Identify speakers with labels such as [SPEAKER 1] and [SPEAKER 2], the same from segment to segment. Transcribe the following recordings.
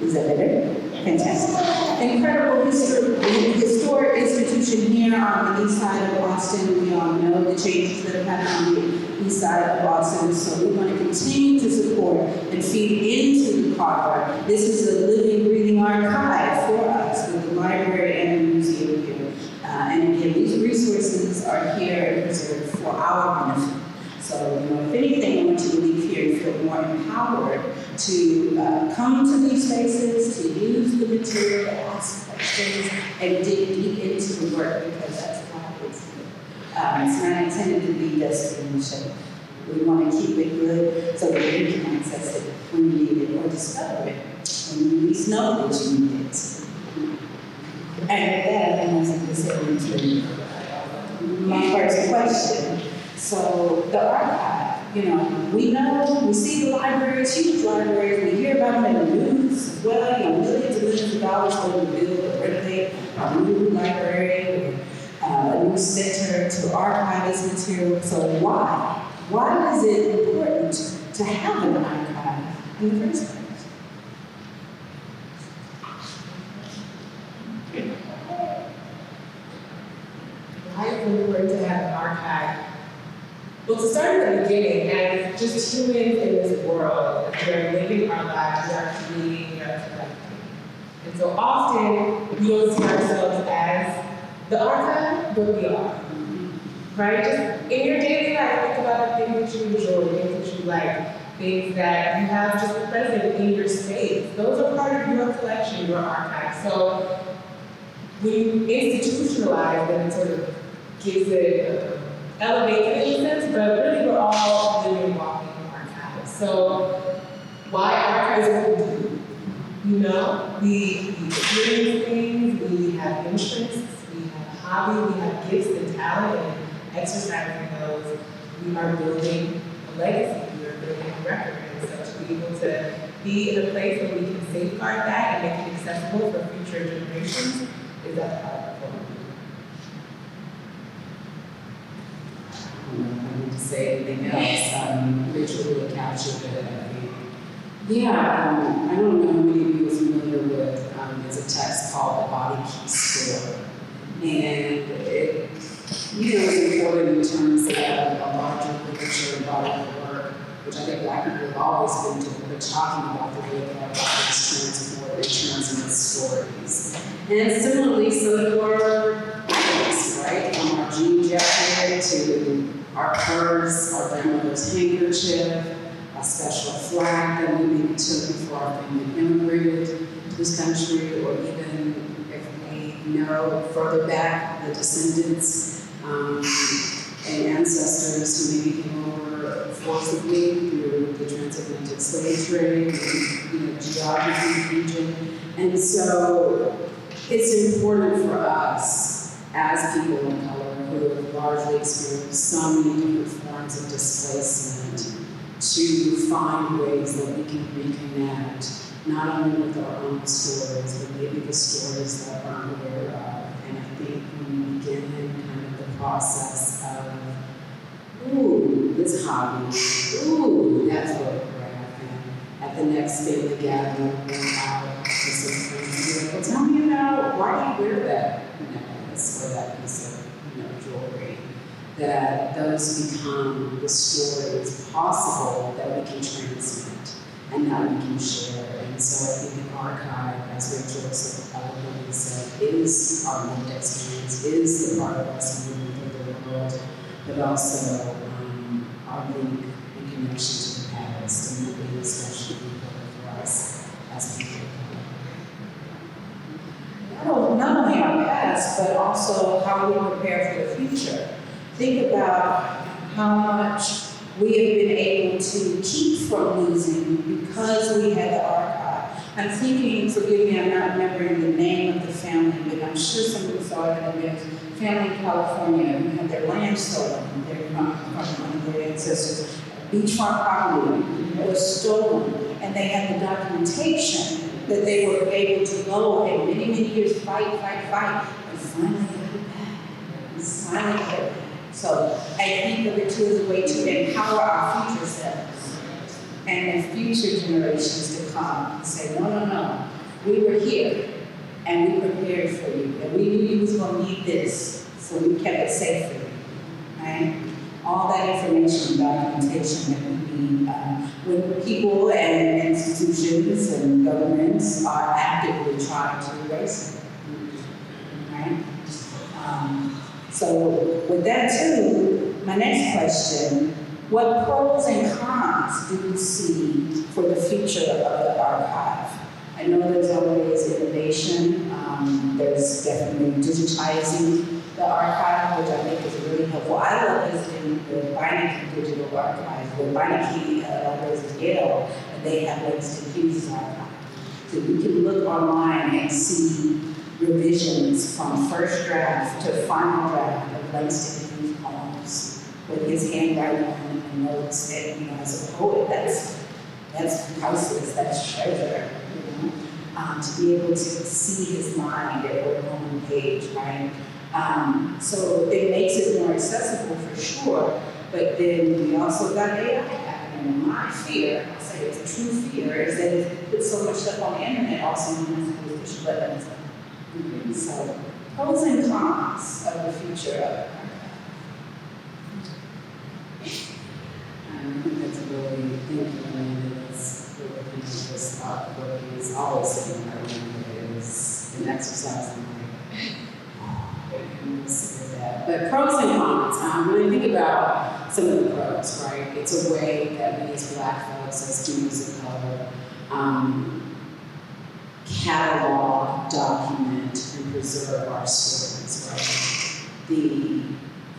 [SPEAKER 1] Is that better? Fantastic. Incredible historic institution here on the east side of Boston. We all know the changes that have happened on the east side of Boston, so we want to continue to support and feed into the Carver. This is a living, breathing archive for us with the library and the museum here. And again, these resources are here and preserved for our benefit. So, if anything, I want you to leave here and feel more empowered to come to these spaces, to use the material, to ask questions, and dig deep into the work, because that's why it's here. It's not intended to be destination. We want to keep it good so that you can access it when you need it, or discover it when you at least know that you need it. And with that, I want to consider into my first question. So the archive, we see the libraries, huge libraries, we hear about them in the news as well, millions and millions of dollars going to build or renovate a new library or a new center to archive this material. So why? Why is it important to have an archive in the first place?
[SPEAKER 2] Why is it important to have an archive? Well, to start at the beginning, as just humans in this world, we are living our lives, we are creating, we are collecting. And so often, we don't see ourselves as the archive, but we are. Right? Just in your daily life, think about the things that you enjoy, things that you like, things that you have just present in your space. Those are part of your collection, your archive. So when you institutionalize, then it sort of gives it elevates it in a sense, but really we're all living, walking archives. So why archives what we do? We experience things, we have interests, we have hobby, we have gifts and talent, and exercising those, we are building a legacy, we are building a record. And so to be able to be in a place where we can safeguard that and make it accessible for future generations is at the heart of our program.
[SPEAKER 1] I need to say anything else. Rachel really captured it, I think. Yeah, I don't know how many of you are familiar with, there's a text called The Body Keeps Score. And it, is important in terms of a larger literature and body of work, which I think Black people have always been doing, but talking about the way that our bodies transport and transmit stories. And similarly, so for items, right? From our jean jacket to our purse, our grandmother's handkerchief, a special flag that we maybe took before our family immigrated to this country, or even if we know further back the descendants and ancestors who maybe came over forcibly through the transatlantic slave trade, and, geography, region. And so it's important for us as people of color who have largely experienced so many different forms of displacement to find ways that we can reconnect, not only with our own stories, but maybe the stories that we're unaware of. And I think when we begin kind of the process of, ooh, this hobby, ooh, that photograph, and at the next family gathering, we'll go out to some friends and be like, well, tell me about why do you wear that necklace or that piece of jewelry, that those become the stories possible that we can transmit and that we can share. And so I think an archive, as Rachel so eloquently said, is our lived experience, is the part of us moving through the world, but also our link and connection to the past, and that being especially important for us as people. Not only our past, but also how we prepare for the future. Think about how much we have been able to keep from losing because we had the archive. I'm thinking, forgive me, I'm not remembering the name of the family, but I'm sure some of you saw it in the news. Family in California who had their land stolen. They're from one of their ancestors. Beachfront property was stolen, and they had the documentation that they were able to go and many years fight, and finally got it back.
[SPEAKER 3] So I think of it too as a way to empower our future selves and the future generations to come and say, no, no, no, we were here and we prepared for you, and we knew you was going to need this, so we kept it safe for you, right? All that information and documentation that we need when people and institutions and governments are actively trying to erase it, right? So with that too, my next question, what pros and cons do you see for the future of the archive? I know there's always innovation, there's definitely digitizing the archive, which I think is really helpful. I love visiting the Beinecke Digital Archive, the Beinecke Libraries of Yale, and they have Winston Hughes' archive. So you can look online and see revisions from first draft to final draft of Winston Hughes' poems with his handwriting and notes. And as a poet, that's priceless, that's treasure. To be able to see his mind at work on the page, right? So it makes it more accessible for sure, but then we also got AI happening. My fear, I'll say it's a true fear, is that if you put so much stuff on the internet, also you have to push buttons. So pros and cons of the future of it.
[SPEAKER 1] I think that's a really thinking Amanda. That's really thinking this thought work is always sitting there when it is an exercise in like, that. But pros and cons, when I think about some of the pros, right? It's a way that we as Black folks, as students of color, catalog, document, and preserve our stories, right? The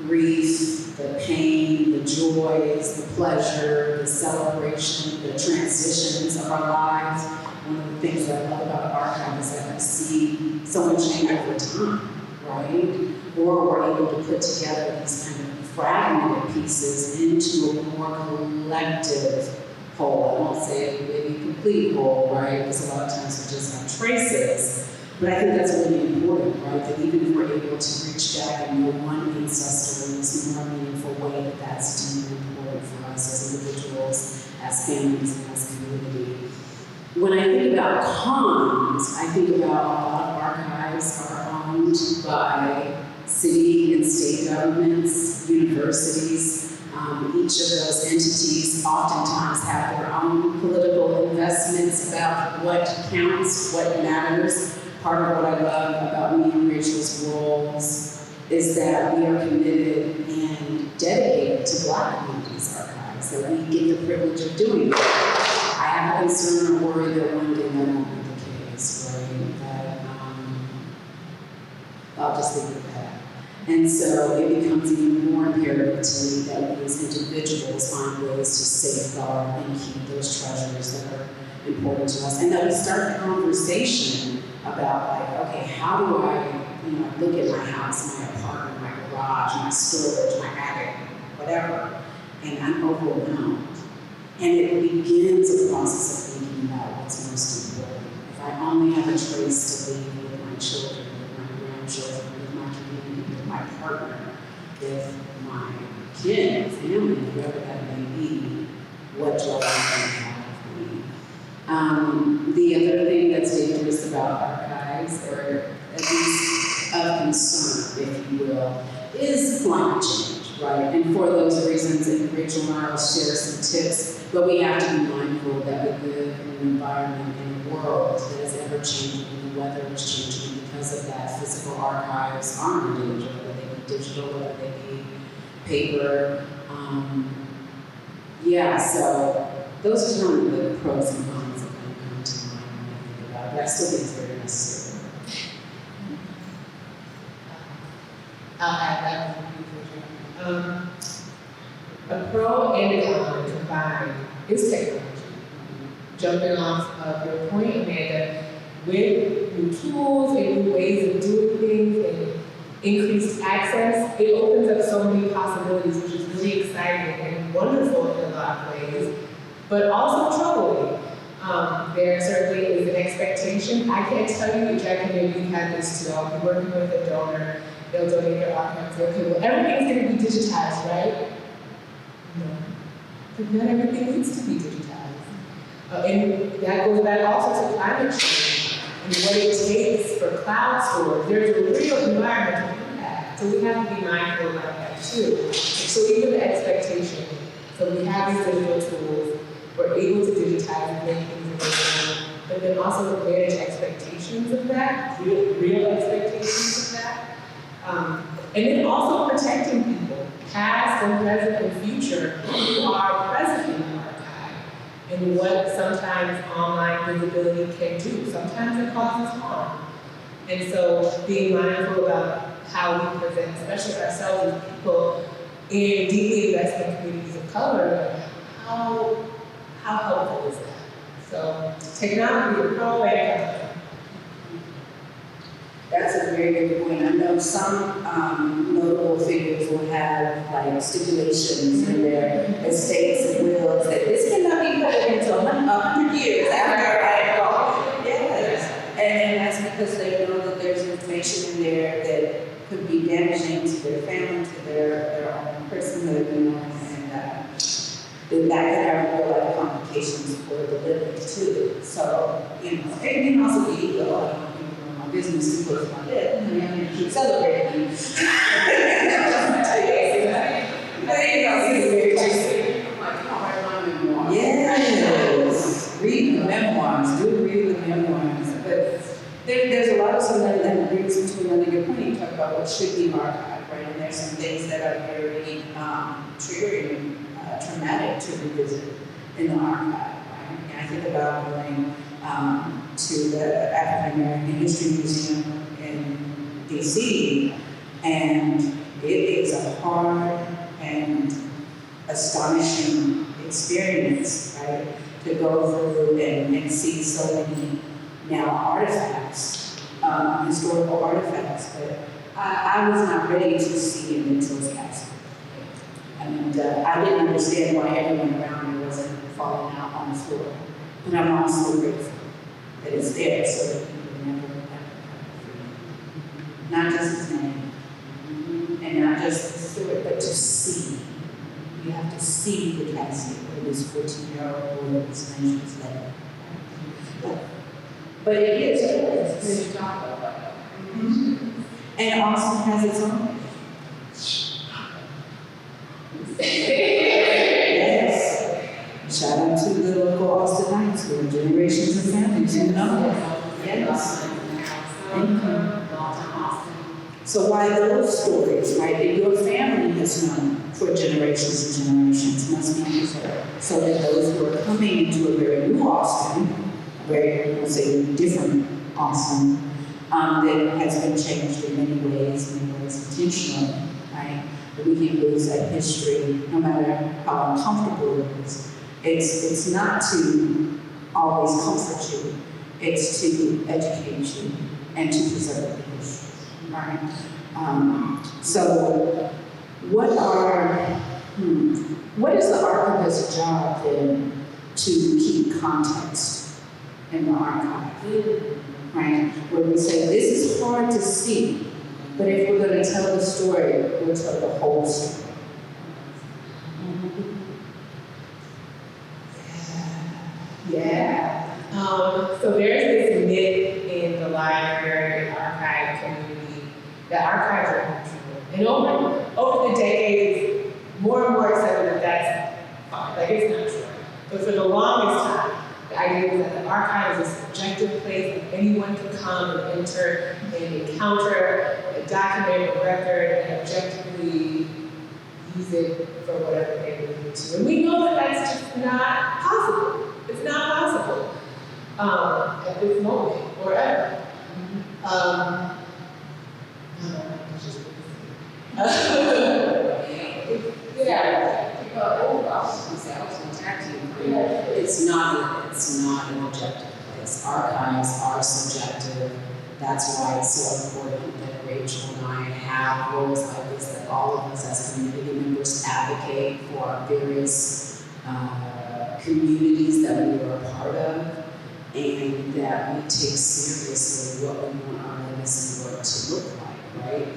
[SPEAKER 1] grief, the pain, the joys, the pleasure, the celebration, the transitions of our lives. One of the things that I love about the archive is that we see so much change over time, right? Or we're able to put together these kind of fragmented pieces into a more collective whole. I won't say maybe complete whole, right? Because a lot of times we just have traces. But I think that's really important, right? That even if we're able to reach back and know one ancestor in this more meaningful way, that's deeply important for us as individuals, as families, and as community. When I think about cons, I think about a lot of archives are owned by city and state governments, universities. Each of those entities oftentimes have their own political investments about what counts, what matters. Part of what I love about me and Rachel's roles is that we are committed and dedicated to Black communities archives, that we get the privilege of doing that. I have a concern or worry that one day that won't be the case, right? That, I'll just leave it at that. And so it becomes even more imperative to me that we as individuals find ways to safeguard and keep those treasures that are important to us, and that we start the conversation about like, okay, how do I, look at my house, my apartment, my garage, my storage, my attic, whatever, and I'm overwhelmed. And it begins a process of thinking about what's most important. If I only have a trace to leave with my children, with my grandchildren, with my community, with my partner, with my kids, family, whoever that may be, what do I want them to have with me? The other thing that's dangerous about archives, or at least of concern, if you will, is climate change, right? And for those reasons, and Rachel and I will share some tips, but we have to be mindful that we live in an environment, in a world that is ever changing, and the weather is changing. Because of that, physical archives are in danger, whether they be digital, whether they be paper. So those are some of the pros and cons that come to mind when I think about it, but I still think it's very necessary.
[SPEAKER 2] I'll add that one. A pro and a con combined is technology. Jumping off of your point, Amanda, with new tools and new ways of doing things and increased access, it opens up so many possibilities, which is really exciting and wonderful in a lot of ways, but also troubling. There certainly is an expectation. I can't tell you, Jacqueline, maybe you've had this too. I'll be working with a donor, they'll donate their archive to, okay, well, everything's gonna be digitized, right? No. But not everything needs to be digitized. And that goes back also to climate change and what it takes for cloud storage. There's a real environmental impact, so we have to be mindful about that too. So even the expectation, so we have these digital tools, we're able to digitize and make things available, but then also manage expectations of that, real expectations of that. And then also protecting people, past and present and future, who are present in the archive, and what sometimes online visibility can do. Sometimes it causes harm. And so being mindful about how we present, especially ourselves as people in deeply invested communities of color, how helpful is that? So technology is pro and con.
[SPEAKER 3] That's a very good point. I know some notable figures will have like stipulations in their estates and wills that this cannot be put into 100 years after I am gone. Yes. And that's because they know that there's information in there that could be damaging to their family, to their own personhood, and then that could have real life complications for the living too. So, it can also be illegal. Business to close my lip and keep celebrating. But yes, read the memoirs, do read the memoirs. But there's a lot of something that brings me to another good point. You talk about what should be archived, right? And there's some things that are very triggering, traumatic to revisit in the archive, right? And I think about going to the African American History Museum in DC, and it is a hard and astonishing experience, right? To go through and see so many now artifacts, historical artifacts, but I was not ready to see it until it happened. And I didn't understand why everyone around me wasn't falling out on the floor. But I'm also grateful that it's there so that people never forget. Not just his name, and not just the story, but to see. You have to see the casket of this 14-year-old boy that was mentioned his letter. But it is and Austin has its own. Shout out to the local Austin High School, generations of families who know. Yes. So why those stories, right, that your family has known for generations and generations must be preserved, so that those who are coming into a very new Austin, we'll say different Austin, that has been changed in many ways intentionally, right? That we can lose that history, no matter how uncomfortable it is. It's not to always comfort you, it's to educate you and to preserve the history, right? So what is the archivist's job then to keep context in the archive, right? Where we say, this is hard to see, but if we're going to tell the story, we'll tell the whole story.
[SPEAKER 2] Yeah. So there's this myth in the library archive community that archives are neutral. And over the decades, more and more accepted that that's fine. Like, it's not true. But for the longest time, the idea was that the archive is a subjective place and anyone can come and enter and encounter a document, a record, and objectively use it for whatever they need to. And we know that that's just not possible. It's not possible at this moment or ever.
[SPEAKER 1] It's not an objective place. Archives are subjective. That's why it's so important that Rachel and I have roles like this, that all of us as community members advocate for our various communities that we are a part of, and that we take seriously what we want our legacy work to look like, right?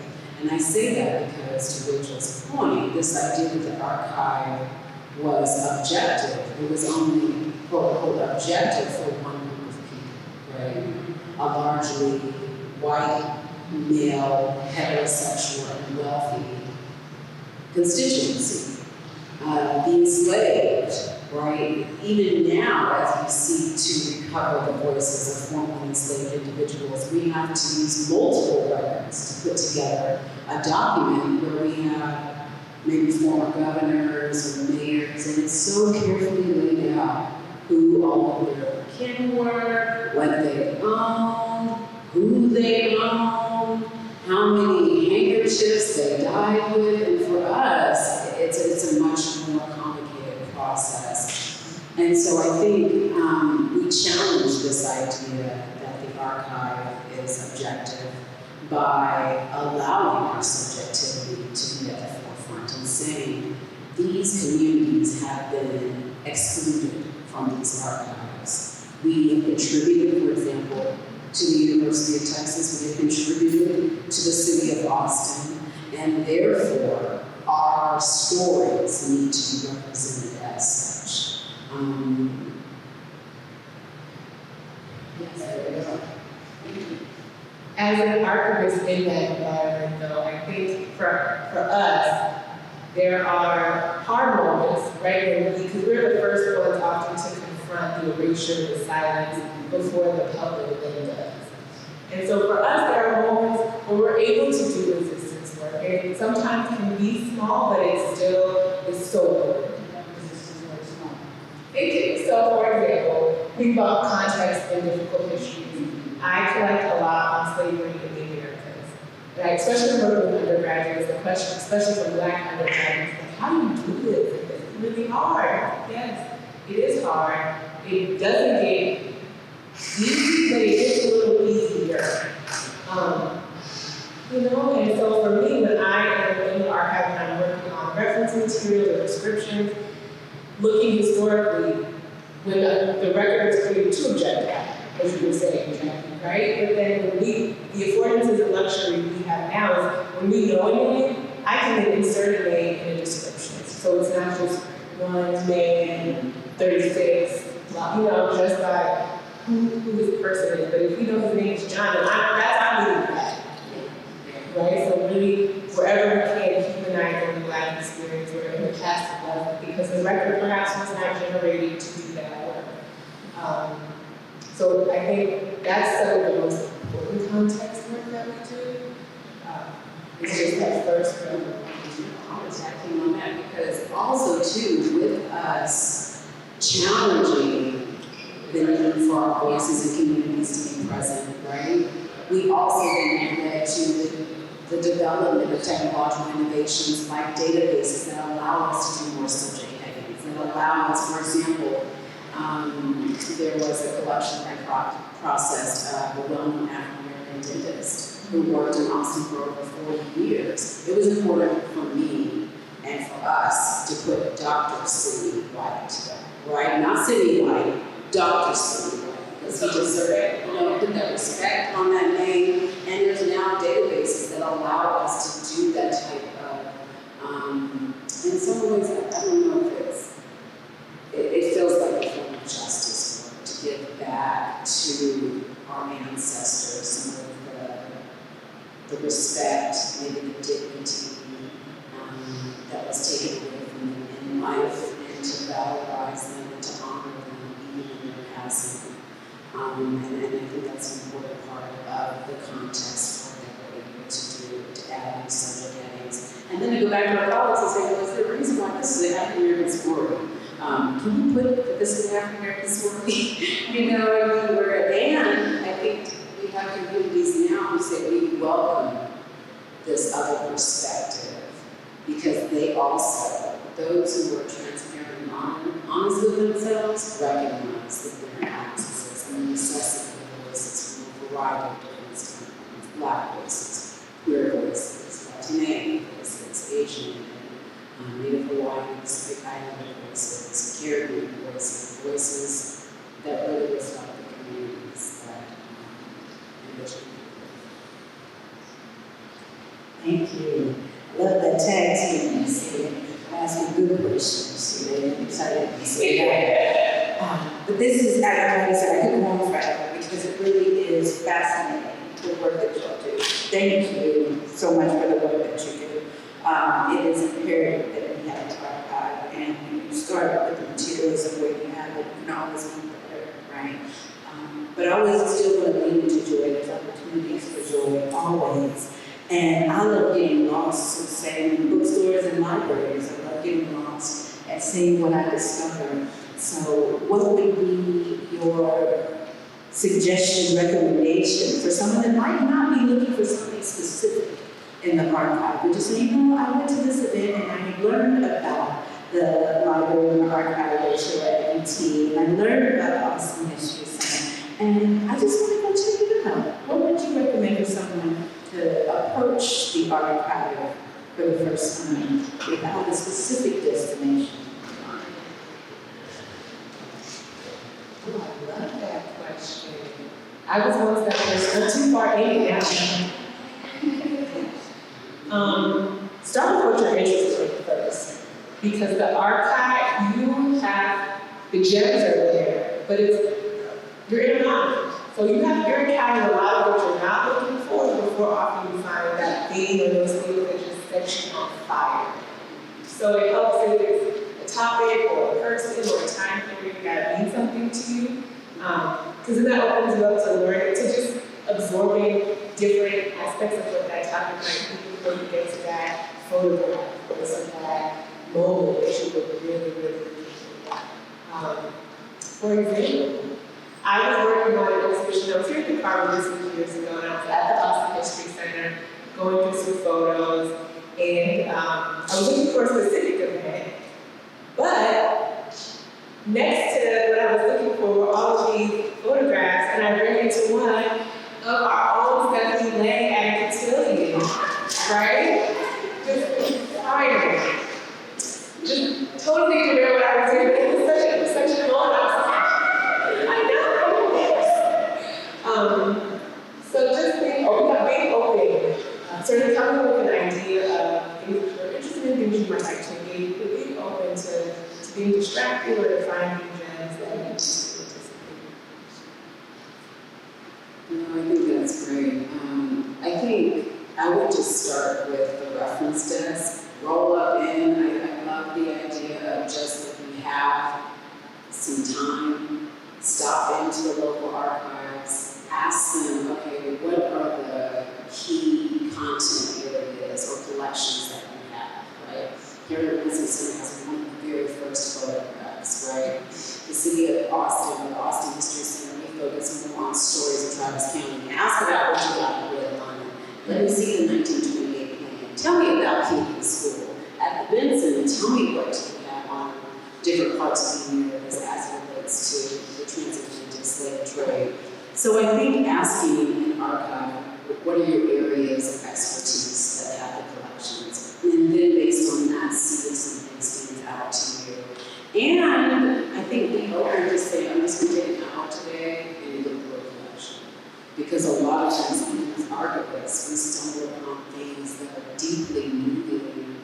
[SPEAKER 1] And And I say that because, to Rachel's point, this idea that the archive was objective, it was only, quote unquote, objective for one group of people, right? A largely white, male, heterosexual, and wealthy constituency. The enslaved, right? Even now, as we seek to recover the voices of formerly enslaved individuals, we have to use multiple records to put together a document where we have maybe former governors or mayors, and it's so carefully laid out who all of their kin were, what they owned, who they owned, how many handkerchiefs they died with, and for us, it's a much more complicated process. And so I think we challenge this idea that the archive is objective by allowing our subjectivity to be at the forefront and saying these communities have been excluded from these archives. We have contributed, for example, to the University of Texas, we have contributed to the city of Austin, and therefore our stories need to be represented as such. Yes, there we go.
[SPEAKER 2] As an archivist in that environment, though, I think for us, there are hard moments, right? Because we're the first ones often to confront the erasure, the silence before the public then does. And so for us, there are moments where we're able to do resistance work, and it sometimes can be small, but it still is so important. So, for example, think about context and difficult histories. I collect a lot on slavery in the Americas, right? Especially working with undergraduates, the question, especially for Black undergraduates, like, how do you do this? It's really hard. Yes, it is hard. It doesn't get easy, but it gets a little easier. And so for me, when I am in the archive and I'm working on reference materials or descriptions, looking historically, when the record is created to objectify, as you were saying, Jacqueline, right? But then when the affordances and luxury we have now is when we know a name, I can then insert a name in a description. So it's not just 1 man, 36, just by who this person is. But if we know his name is John, then that's how we do that. Right? So really, wherever we can, keep an eye on the Black experience or in the past of life, because the record perhaps was not generated to do that work. So I think that's some of the most important context work that we do. It's just that first
[SPEAKER 1] Contacting on that, because also too, with us challenging the need for our voices and communities to be present, right? We also then led to the development of technological innovations like databases that allow us to do more subject headings, that allow us, for example, there was a collection that processed a well-known African-American dentist who worked in Austin for over 40 years. It was important for me and for us to put Dr. Sidney White, right? Not Sidney White, Dr. Sidney White, because he deserved, put that respect on that name. And there's now databases that allow us to do that type of, in some ways, I don't know if it feels like a form of justice work to give back to our ancestors some of the respect, maybe the dignity that was taken away from them in life, and to valorize them and to honor them even in their passing. And I think that's an important part of the context that we're able to do, to add these subject headings. And then to go back to our colleagues and say, well, is there a reason why this is an African-American story? Can you put that this is an African-American story? And I think we have communities now who say we welcome this other perspective, because they also, those who are transparent and honest with themselves, recognize that their access and the necessity of voices from a variety of different standpoints: Black voices, queer voices, Latinx voices, Asian, Native Hawaiian, Pacific Islander voices, Caribbean voices, voices that really reflect the communities that in which we live.
[SPEAKER 3] Thank you. Love that tag team. You see, asking good questions. You know, I'm excited to see that. But this is, like I said, I could go on forever because it really is fascinating, the work that y'all do. Thank you so much for the work that you do. It is imperative that we have an archive, and when you start with the materials and where you have it, you can always be better, right? But I always still want to lean into joy. There's opportunities for joy, always. And I love getting lost, so saying, in bookstores and libraries. I love getting lost and seeing what I discover. So what would be your suggestion, recommendation for someone that might not be looking for something specific in the archive, but just say, you know, I went to this event and I learned about the library and the archive ratio at UT, and I learned about Austin History Center, and I just want to go check it out. What would you recommend for someone to approach the archive for the first time without a specific destination?
[SPEAKER 2] Oh, I love that question. I was once that person, not too far in now. Start with what you're interested in first. Because the archive, you have, the gems are there, but you're in a mountain. So you're encountering a lot of what you're not looking for before often you find that thing or those things that just set you on fire. So it helps if it's a topic or a person or a time period that means something to you. Because then that opens you up to learning, to just absorbing different aspects of what that topic might be before you get to that photograph or some that moment that you would really, really appreciate. For example, I was working on an exhibition. I was here at the Carver a few years ago, and I was at the Austin History Center going through some photos, and I was looking for a specific event. But next to what I was looking for were all of these photographs, and I ran into one of our own Stephanie Lang at a cotillion, right? Just inspiring. Just totally derailed what I was doing. It was such a moment. So just being open, sort of coming with an idea of things that you're interested in, things you might like to engage, but being open to being distracted or to finding gems that you need to participate in.
[SPEAKER 1] No, I think that's great. I think I would just start with the reference desk, roll up in. I love the idea of just if you have some time, stop into the local archives, ask them, okay, what are the key content areas or collections that you have, right? Here at Winston Center has one of the very first photographs, right? The city of Austin, the Austin History Center, we focus more on stories of Travis County. Ask about what you got in Red Line. Let me see the 1928 plan. Tell me about Keating School. At the Benson, tell me what you have on different parts of the Americas as it relates to the transatlantic slave trade. So I think asking an archive, what are your areas of expertise that have the collections? And then based on that, see if something stands out to you. And I think be open to say, I'm just going to take an hour today and look for a collection. Because a lot of times, as archivists, we stumble upon things that are deeply moving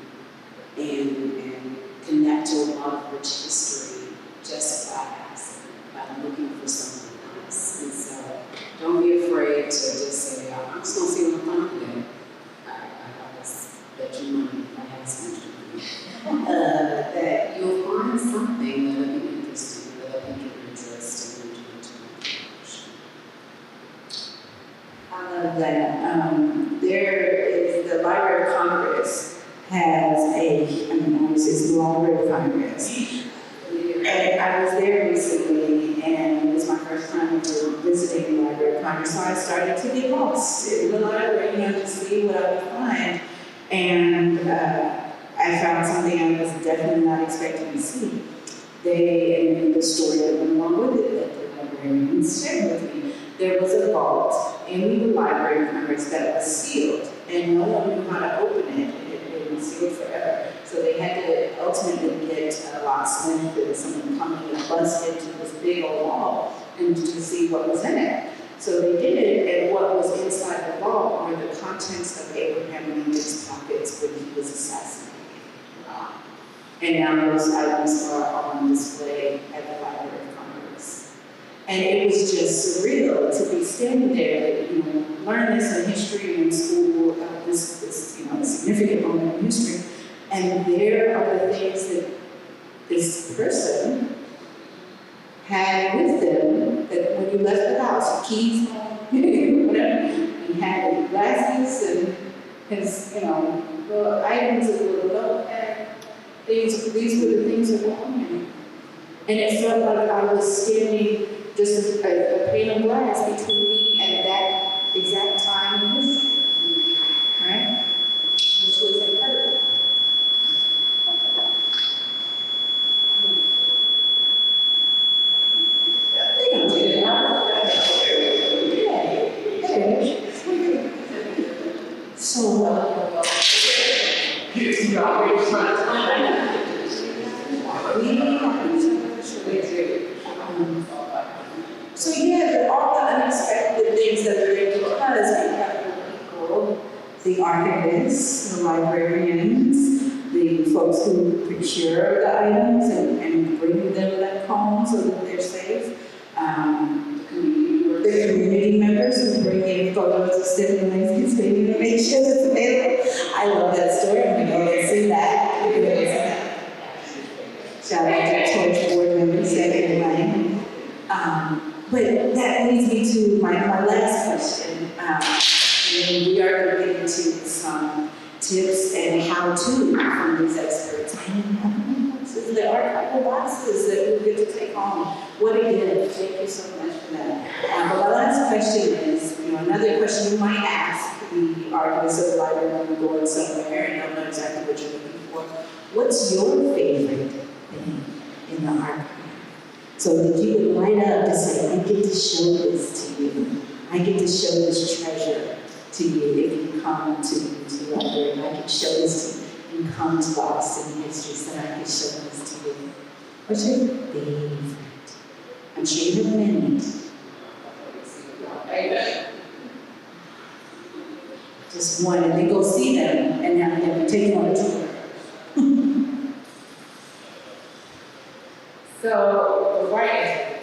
[SPEAKER 1] and connect to a lot of rich history just by accident, by looking for something. And so, don't be afraid to just say, I'm just going to see what I'm today. I always bet you money if I had some money. That you'll find something that'll be interesting, that'll pique your interest and lead you into information.
[SPEAKER 3] I love that. There is the Library of Congress has it's the Library of Congress. And I was there recently, and it was my first time ever visiting the Library of Congress, so I started to get lost in the library, to see what I would find. And I found something I was definitely not expecting to see. And the story that went along with it, that the librarians shared with me, there was a vault in the Library of Congress that was sealed, and no one knew how to open it. It had been sealed forever. So they had to ultimately get a locksmith and someone coming and bust into this big old wall and to see what was in it. So they did it, and what was inside the vault were the contents of Abraham Lincoln's pockets when he was assassinated. And now those items are on display at the Library of Congress. And it was just surreal to be standing there, learn this in history in school, this a significant moment in history, and there are the things that this person had with them that when you left the house, keys, whatever, he had glasses and his, little items, a little notepad. These were the things that were on him. And it felt like I was standing just a pane of glass between me and that exact time in history, right? Which was incredible. So yeah, there are all the unexpected things that are there because we have the people, the archivists, the librarians, the folks who procure the items and bring them back home so that they're safe. The community members who bring in photos of siblings and make sure it's available. I love that story. I'm going to go and see that. Shout out to church board members and but that leads me to my last question. And we are going to get into some tips and how-to from these experts. This is the archival boxes that we get to take home. What a gift. Thank you so much for that. But my last question is, another question you might ask the archivists of the library when you're going somewhere and don't know exactly what you're looking for. What's your favorite thing in the archive? So that you would light up to say, I get to show this to you. I get to show this treasure to you if you come to the library. I can show this to you. You come to the Austin History Center, I can show this to you. What's your favorite? I'm sure you have many. Just one, and then go see them and have them take on a tour.
[SPEAKER 2] So, before I answer,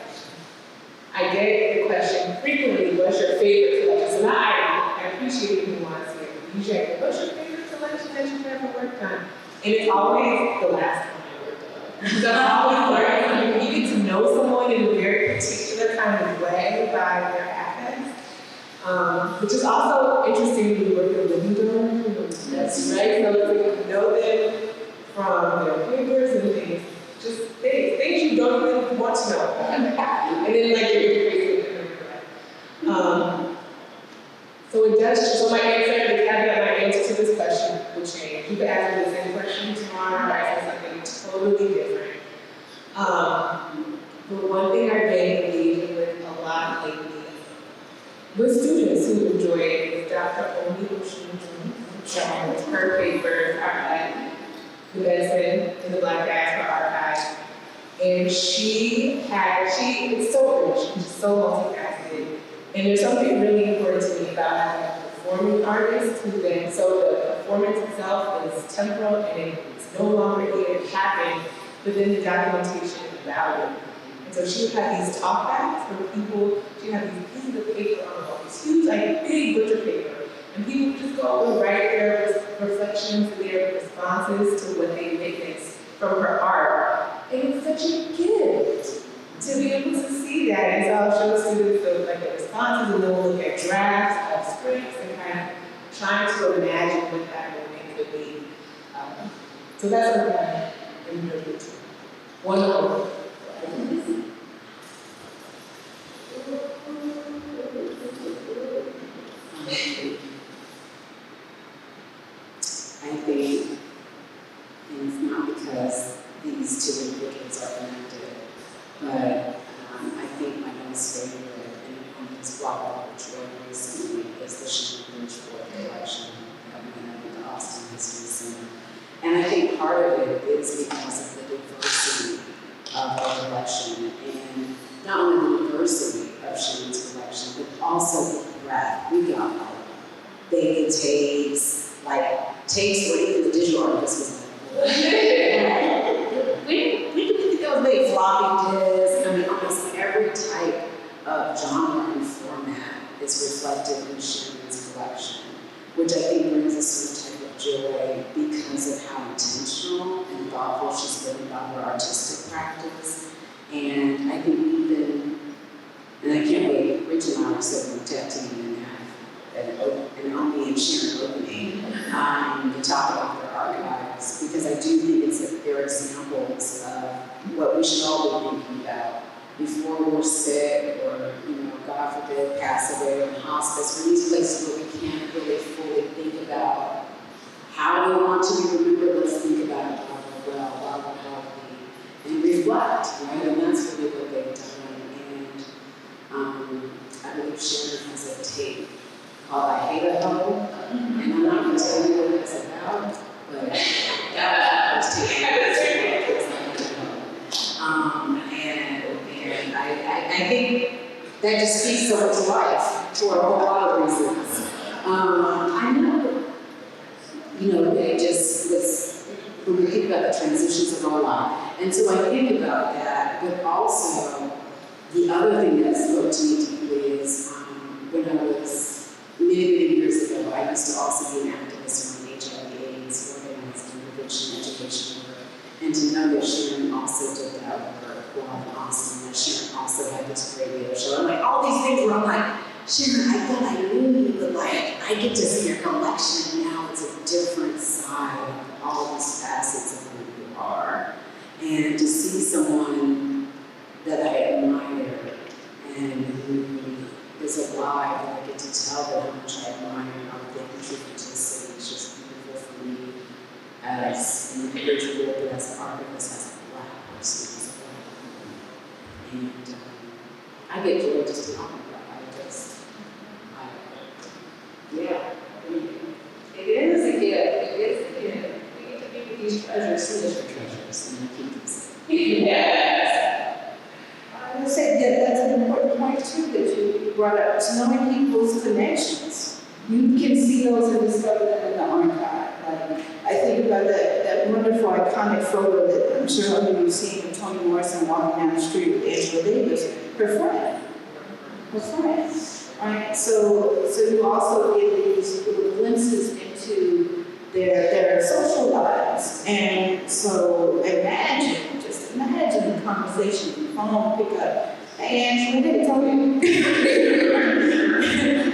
[SPEAKER 2] I get the question frequently, what's your favorite collection? So now I appreciate who wants to DJ, what's your favorite collection that you've ever worked on? And it's always the last one I worked on. Because I'm always learning something. You get to know someone in a very particular kind of way by their affects. Which is also interesting when you work in living room. That's right. So you know them from their papers and things. Just things you don't really want to know. And then like you're crazy. So it does, so my answer, the caveat, my answer to this question will change. You could ask me the same question tomorrow or ask me something totally different. But one thing I've been engaging with a lot lately with students who enjoy it is Dr. Omi Oshun, her papers are at the Winston in the Black Diaspora Archive. And it's so rich, she's so multifaceted. And there's something really important to me about having a performing artist who then, so the performance itself is temporal and it's no longer here, it happened, but then the documentation is valid. And so she would have these talkbacks where people, she would have these pieces of paper on these huge, like big butcher paper. And people would just go and write their reflections, their responses to what they witnessed from her art. And it's such a gift to be able to see that. And so I'll show students the responses, and then we'll look at drafts of scripts and kind of trying to imagine what that moment could be. So that's what I'm really doing. One more.
[SPEAKER 3] I think, and it's not because these two individuals are connected, but I think my most favorite, and it's brought up joy recently, is the Shannon Bridgeport collection that we have at the Austin History Center. And I think part of it is because of the diversity
[SPEAKER 1] of her collection, and not only the diversity of Sharon's collection, but also the breadth. We got like beta tapes, tapes where even the digital artist was like, we think that was made floppy disks. I mean, almost every type of genre and format is reflected in Sharon's collection, which I think brings us some type of joy because of how intentional and thoughtful she's been about her artistic practice. And I think even, and I can't wait, Rich and I are sitting on tech team and have an Omni and Sharon opening to talk about their archives, because I do think they're examples of what we should all be thinking about before we're sick or, God forbid, pass away in hospice, or these places where we can't really fully think about how we want to be remembered. Let's think about it while we're healthy and reflect, right? And that's really what they've done. And I believe Sharon has a tape called I Hate a Hoe, and I'm not going to tell you what it's about, but that was the first tape. And I think that just speaks so much to life for a whole lot of reasons. I know, it just was, when we think about the transitions of our life. And so I think about that, but also the other thing that spoke to me deeply is when I was many years ago, I used to also be an activist on HIV/AIDS, organized in prevention education work, and to know that Sharon also did that work. Wow, awesome. And Sharon also had this radio show. And all these things where I'm like, Sharon, I thought I knew you, but I get to see your collection, and now it's a different side of all these facets of who you are. And to see someone that I admire and who is alive, and I get to tell them how much I admire and how they contribute to the city, it's just beautiful for me as an individual, but as an archivist, as a Black person. And I get joy just talking about it. It is a gift. We get to be with these treasures, silver treasures, and keep them safe. Yes.
[SPEAKER 3] I would say that's an important point too that you brought up. It's knowing people's connections. You can see those and discover them in the archive. I think about that wonderful iconic photo that I'm sure all of you have seen of Toni Morrison walking down the street with Angela Davis, her friend. Right? So you also get these little glimpses into their social lives. And so just imagine the conversation, the phone pick up, hey Angela, did I tell you?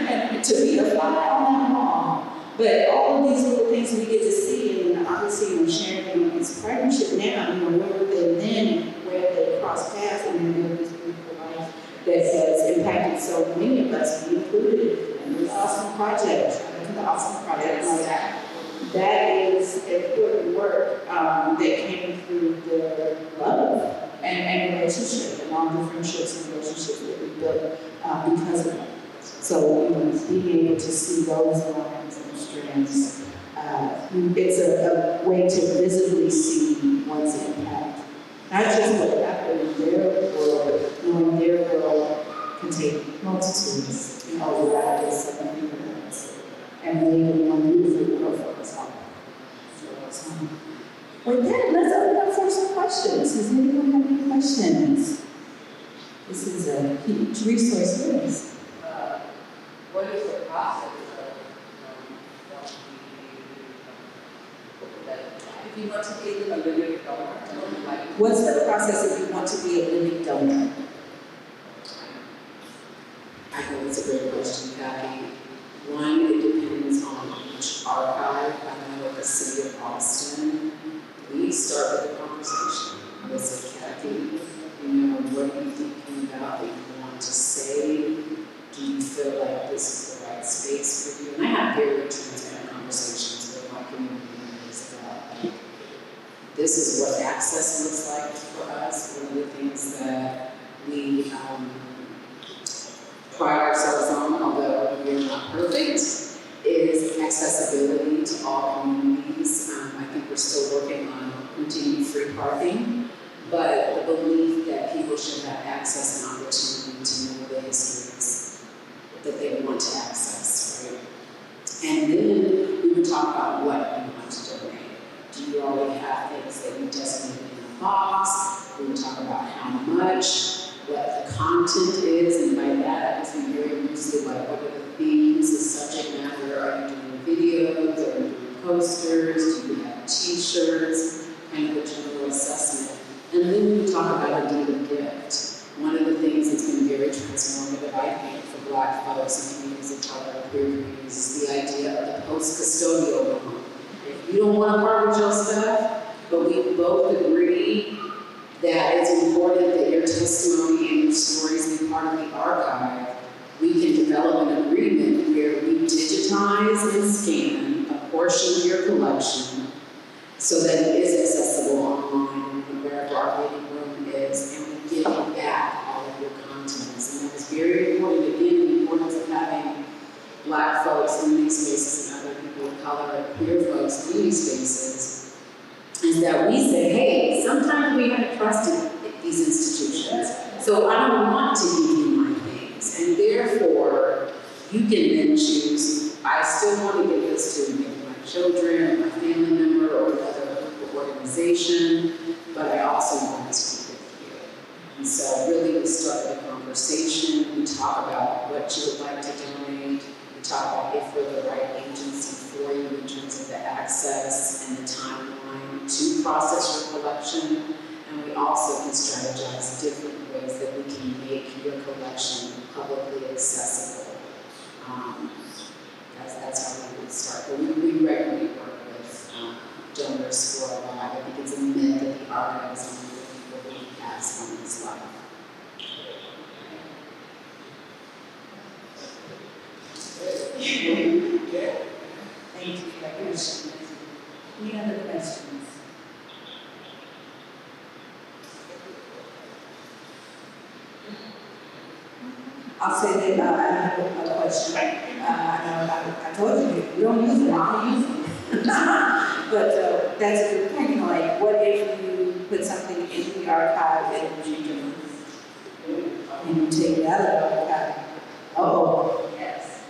[SPEAKER 3] And to be a fly on that wall. But all of these little things we get to see, and obviously sharing this partnership now, where were they then and where they cross paths, and then live this beautiful life that has impacted so many of us, me included, and this awesome project, that is important work that came through the love and relationship, and all the friendships and relationships that we built because of it. So, being able to see those lines and strands, it's a way to visibly see one's impact. Not just what happened in their world, knowing their world can take multitudes, overlap just 7 minutes, and make one beautiful world for us all. So, with that, let's open up for some questions. Does anyone have any questions? This is a huge resource for us.
[SPEAKER 4] What is the process if you want to be a living donor?
[SPEAKER 3] What's the process if you want to be a living donor?
[SPEAKER 1] I think it's a great question, Kathy. One, it depends on each archive. I know at the City of Austin, we start with a conversation. I say, Kathy, what are you thinking about that you want to say? Do you feel like this is the right space for you? And I have very transparent conversations with my community members about, this is what access looks like for us. One of the things that we pride ourselves on, although we are not perfect, is accessibility to all communities. I think we're still working on continued free parking, but the belief should have access and opportunity to know the histories that they want to access, right? And then we would talk about what you want to donate. Do you already have things that you designated in a box? We would talk about how much, what the content is, and by that I was being very loosely like what are the themes, the subject matter, are you doing videos, are you doing posters, do you have t-shirts, kind of a general assessment. And then we would talk about a deed of gift. One of the things that's been very transformative, I think, for Black folks and communities of color and queer communities is the idea of the post-custodial loan. If you don't want to part with your stuff, but we both agree that it's important that your testimony and your stories be part of the archive, we can develop an agreement where we digitize and scan a portion of your collection so that it is accessible online wherever our waiting room is, and we give you back all of your contents. And that is very important. Again, the importance of having Black folks in these spaces and other people of color and queer folks in these spaces is that we say, hey, sometimes we haven't trusted these institutions, so I don't want to give you my things, and therefore you can then choose, I still want to give this to maybe my children or my family member or another organization, but I also want to keep it here. And so really we start the conversation, we talk about what you would like to donate, we talk about if we're the right agency for you in terms of the access and the timeline to process your collection, and we also can strategize different ways that we can make your collection publicly accessible. That's how we would start. But we regularly work with donors who are alive. I think it's a myth that the archive is only for people who have someone's life.
[SPEAKER 3] Thank you for that question. Any other questions? I'll say that I have a question. I told you, we don't use them, I don't use them. But that's a good point, like, what if you put something in the archive and you take it out of the archive? Oh,
[SPEAKER 2] Yes.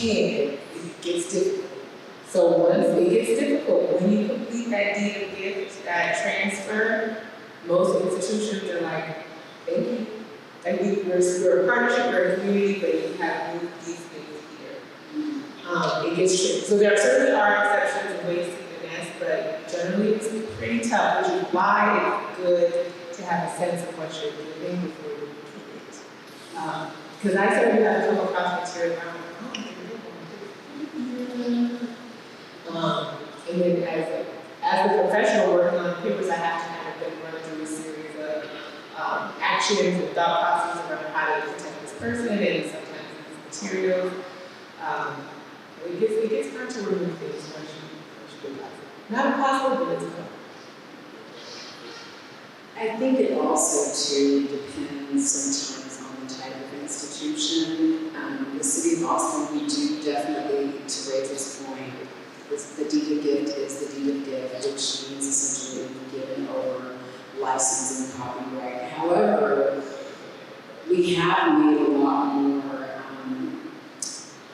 [SPEAKER 2] It gets difficult. So once it gets difficult, when you complete that deed of gift, that transfer, most institutions are like, thank you. Like we're a partnership, we're a community, but you have these things here. It gets tricky. So there certainly are exceptions and ways to finesse, but generally it's pretty tough, which is why it's good to have a sense of what you're doing before you do it. Because I certainly have come across material where I'm like, and then as a professional working on papers, I have to kind of run through a series of actions and thought processes around how to protect this person and sometimes these materials. It gets hard to remove things once you realize it. Not impossible, but it's hard.
[SPEAKER 1] I think it also too depends sometimes on the type of institution. The city of Austin, we do definitely, to Rachel's point, the deed of gift is the deed of gift, which means essentially we've given over license and copyright. However, we have made a lot more,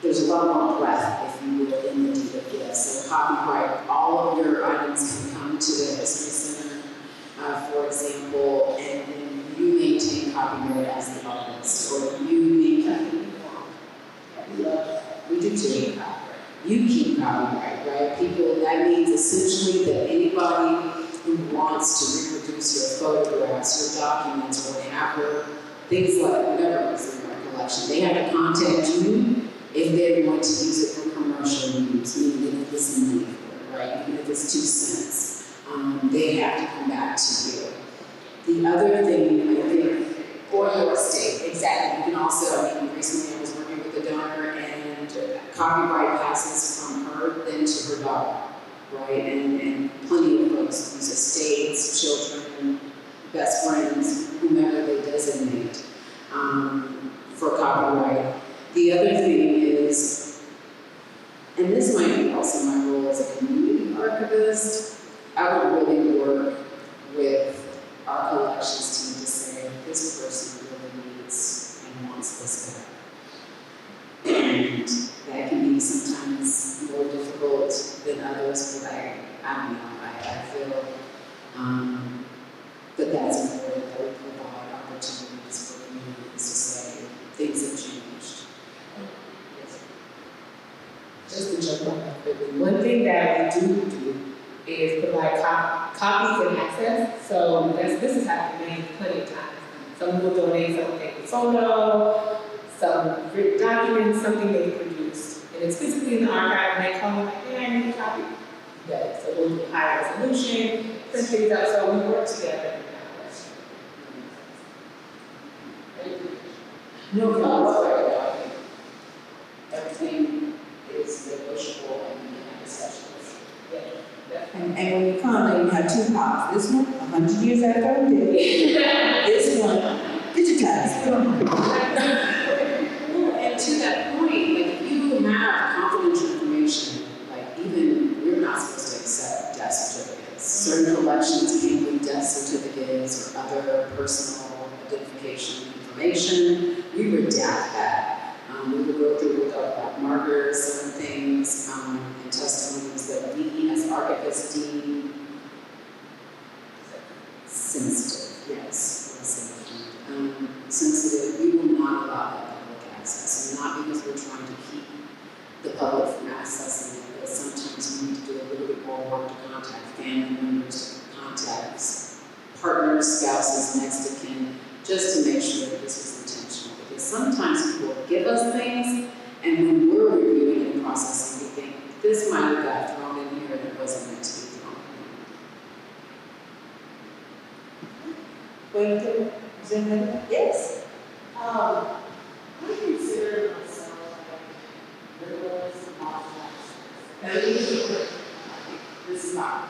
[SPEAKER 1] there's a lot more breadth, if you will, in the deed of gift. So copyright, all of your items can come to the History Center, for example, and then you maintain copyright as the artist, or you maintain, we do too. You keep copyright, right? People, that means essentially that anybody who wants to reproduce your photographs, your documents, whatever, things like whatever is in your collection, they have to contact you if they want to use it for commercial use, meaning if it's money for it, right? Even if it's 2 cents, they have to come back to you. The other thing, I think, or your estate, exactly. You can also, recently I was working with a donor and copyright passes from her then to her daughter, right? And plenty of folks use estates, children, best friends, whomever they designate for copyright. The other thing is, and this might be also my role as a community archivist, I would really work with our collections team to say, this person really needs and wants this back. And that can be sometimes more difficult than others, but I don't know, I feel that that's important, that we provide opportunities for communities to say, things have changed.
[SPEAKER 2] Just to jump on that quickly, one thing that we do is provide copies and access. So this has happened plenty of times. Some will donate something with photo, some written documents, something they produced. And it's physically in the archive, and they call me like, hey, I need a copy. Yeah, so we'll do high resolution, print things out, so we work together in that way.
[SPEAKER 1] No, no, everything is negotiable and we have discussions.
[SPEAKER 3] And when you come, you have two copies. This one, 100 years after I did it. This one, digitized.
[SPEAKER 1] Well, and to that point, like if you have confidential information, like even we're not supposed to accept death certificates. Certain collections handle death certificates or other personal identification information. We redact that. We would go through with our markers, certain things, and testimonies that we as archivists deem sensitive. Yes, sensitive. We will not allow that public access, and not because we're trying to keep the public from accessing it, but sometimes we need to do a little bit more work to contact family members, contacts, partners, spouses, next of kin, just to make sure that this is intentional. Because sometimes people give us things, and when we're reviewing and processing, we think this might have got thrown in here and it wasn't meant to be thrown in here.
[SPEAKER 3] Well, yes.
[SPEAKER 5] I consider myself like literalist and marginalized. Now, this is not.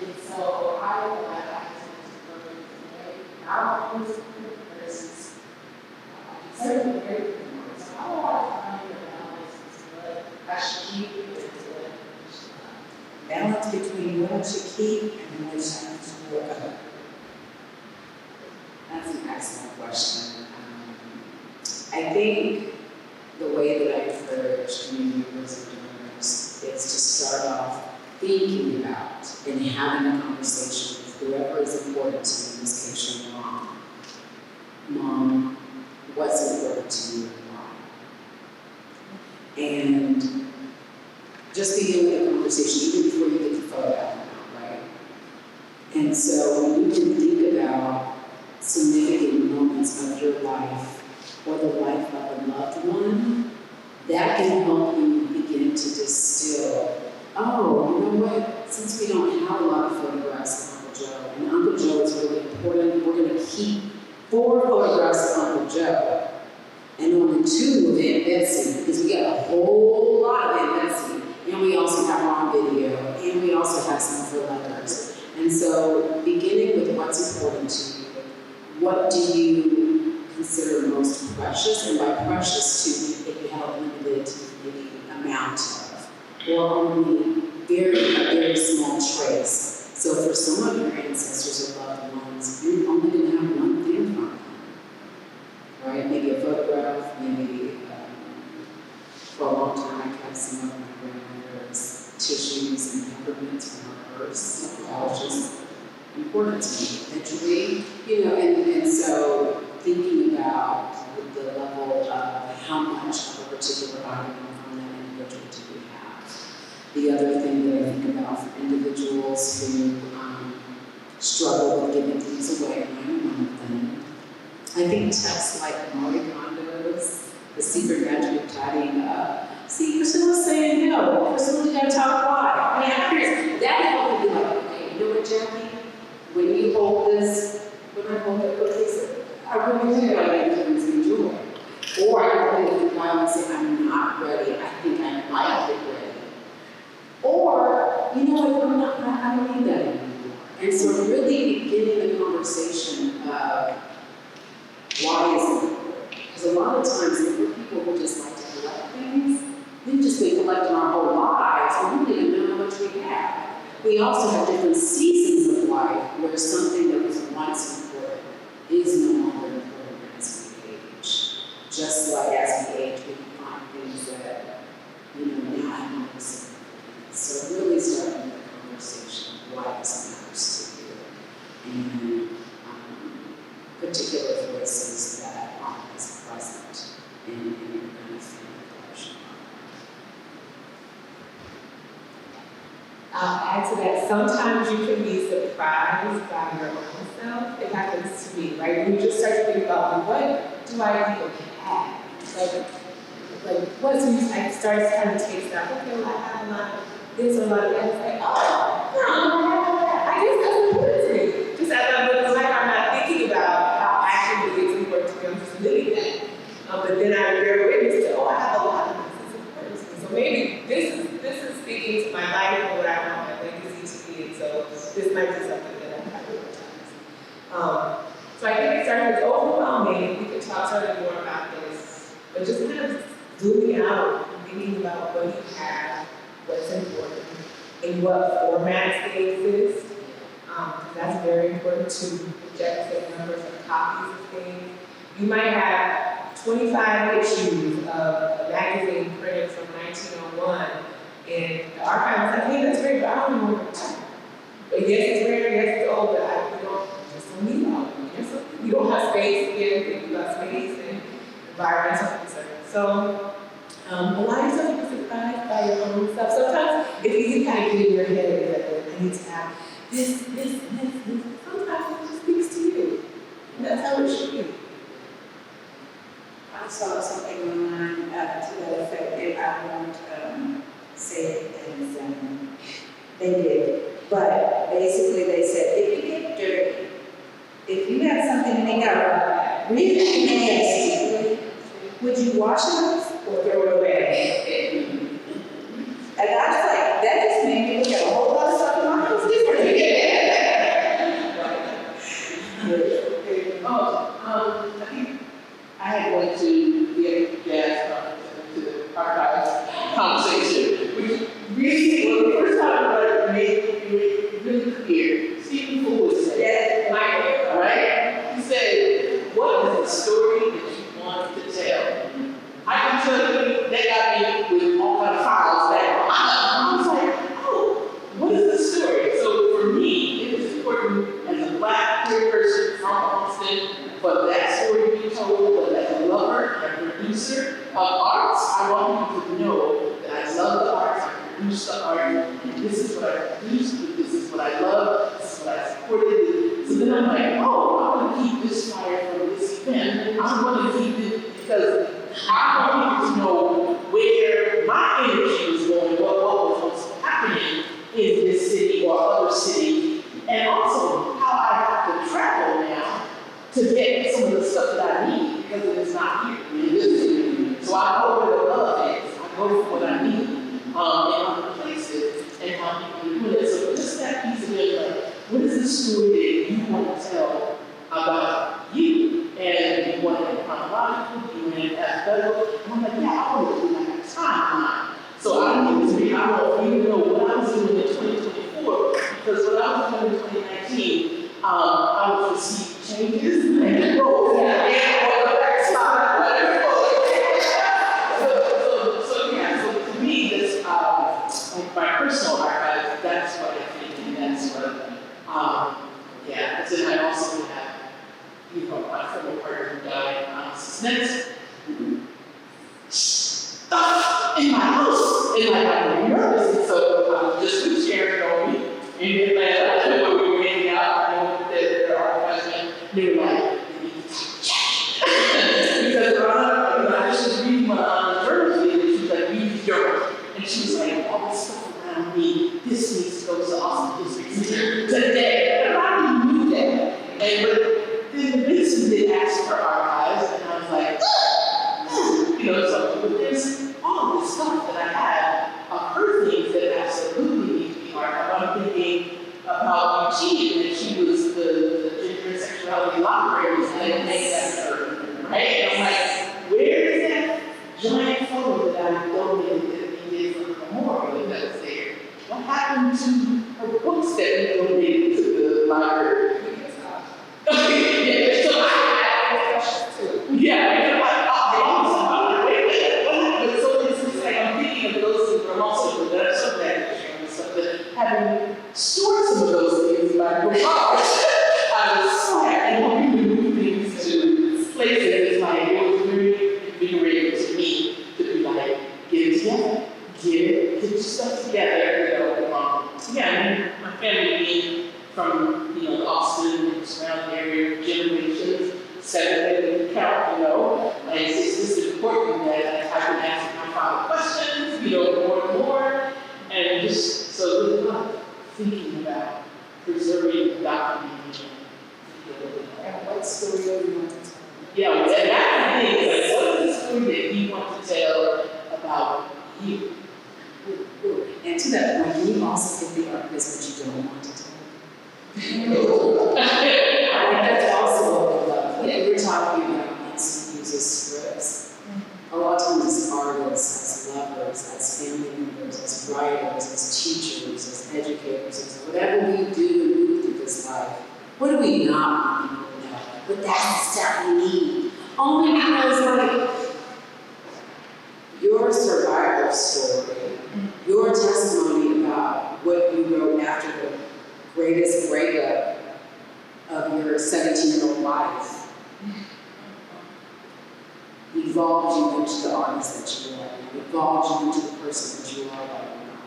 [SPEAKER 5] And so I would like access to programs today, not only this versus certainly very good. So how do I find the balance between what I should keep and what I should not?
[SPEAKER 3] Balance between what I should keep and what I should work on.
[SPEAKER 1] That's an excellent question. I think the way that I encourage community members and donors is to start off thinking about and having a conversation with whoever is important to you, in this case your mom. Mom, what's important to you and why? And just beginning the conversation even before you get the photo out, right? And so when you can think about significant moments of your life or the life of a loved one, that can help you begin to distill, oh, you know what, since we don't have a lot of photographs of Uncle Joe, and Uncle Joe is really important, we're going to keep 4 photographs of Uncle Joe, and only 2 of Aunt Betsy, because we got a whole lot of Aunt Betsy, and we also have her on video, and we also have some of her letters. And so beginning with what's important to you, what do you consider most precious? And by precious, too, if you have a limited maybe amount of, or only a very small trace. So for some of your ancestors or loved ones, you're only going to have one thing from them, right? Maybe a photograph, maybe for a long time I kept some of my grandmother's tissues and peppermints from her purse. That was just important to me. Eventually, you know, and so thinking about the level of how much of a particular item from that individual do we have. The other thing that I think about for individuals who struggle with giving things away, and I'm one of them, I think texts like Marie Kondo's, The Secret Magic of Tidying Up. See, Priscilla's saying no. Priscilla, you gotta talk why. I mean, I'm curious. That helped me be like, okay, you know what, Jackie? When you hold this, when I hold that bookcase, I really do like it brings me joy. Or I can put it in the file and say, I'm not ready. I think I might be ready. Or, you know what, I don't need that anymore. And so really beginning the conversation of why is it important? Because a lot of times, if we're people who just like to collect things, we've just been collecting our whole lives, and we don't even know how much we have. We also have different in seasons of life where something that was once important is no longer important as we age. Just like as we age, we can find things that, now have no significance. So really starting the conversation of why this matters to you, and particular voices that aren't as present in your kind of family collection.
[SPEAKER 2] I'll add to that, sometimes you can be surprised by your own self. It happens to me, right? When you just start to think about, what do I even have? Like once you start to kind of take stuff, okay, well, I have a lot of this or a lot of that. It's like, I guess that's important to me. Just as I'm living life, I'm not thinking about how actually it's important to me. I'm just living that. But then I bear witness to, I have a lot of this. It's important to me. So maybe this is speaking to my life and what I want my legacy to be. And so this might be something that I prioritize. So I think it started with overwhelming. We could talk to more about this, but just kind of zooming out and thinking about what you have, what's important, in what formats they exist. That's very important to project the numbers of copies of things. You might have 25 issues of a magazine printed from 1901, and the archive is like, hey, that's great, but I don't know what it's about. But yes, it's rare, yes, it's old, but we just don't need all of them. We don't have space, again, thinking about space and environmental concerns. So, allow yourself to be surprised by your own stuff. Sometimes it's easy to kind of get in your head that I need to have this. Sometimes it just speaks to you. And that's how it should be.
[SPEAKER 3] I saw something online to that effect, and I won't say it as they did. But basically they said, if you get dirty, if you have something to make out really nasty, would you wash it or throw it away? And I was like, that just made me look at a whole lot of stuff in my house differently.
[SPEAKER 5] I think I had went to the jazz to the archives conversation, which really was the first time I made it really clear. Stephen Poole would say, right? He said, what is the story that you want to tell? I can tell you that got me with all kind of files that I was like, oh, what is the story? So for me, it was important as a Black queer person from Austin for that story to be told, but as a lover and a producer of arts, I want people to know that I love the arts, I produce the art, and this is what I produced, this is what I love, this is what I supported. So then I'm like, oh, I want to keep this fire from this event. I want to keep it because I want people to know where my energy was going, what was happening in this city or other city, and also how I have to travel now to get some of the stuff that I need because it is not here in this city. So I go where the love is. I go for what I need in other places and how people do it. So just that piece of it, like, what is the story that you want to tell about you? And you want it chronological, you want it alphabetical. And I'm like, yeah, I want to do like a timeline. So I don't need to be, I don't even know what I was doing in 2024, because when I was doing in 2019, I would receive changes and growth. So to me, this, like my personal archive, that's what I think, and that's what, yeah, so then I also have, my former partner who died, next stuff in my house, and like I'm nervous, and so I was just with Sharon on me in Atlanta, when we were hanging out, their archives, and they were like, because I was just reading my journal feed, and she was like, read these journals, and she was like, all this stuff around me, this needs to go to Austin History today, and I didn't knew that, but then Winston did ask for archives, and I was like, so there's all this stuff that I have of her things that absolutely need to be archived. I'm thinking about Eugene, and she was the gender and sexuality library that made that her, right? And I'm like, where is that giant photo that I donated that we did for the memorial that was there? What happened to her books that we from, the Austin and surrounding area generations, 7 count, and it's just important that I can ask my final questions, more and more, and just, so really not thinking about preserving, documenting,
[SPEAKER 1] And what story do you want to tell?
[SPEAKER 5] yeah, and that's the thing, like, what is the story that you want to tell about you?
[SPEAKER 1] And to that point, can you also give the archivist what you don't want to tell? I think that's also what we love. Like, we were talking about Winston uses scripts. A lot of times as artists, as lovers, as family members, as writers, as teachers, as educators, as whatever we do and move through this life, what do we not want people to know? But that's the stuff we need. Only because, like, your survival story, your testimony about what you wrote after the greatest breakup of your 17-year-old life evolved you into the artist that you are now, evolved you into the person that you are right now.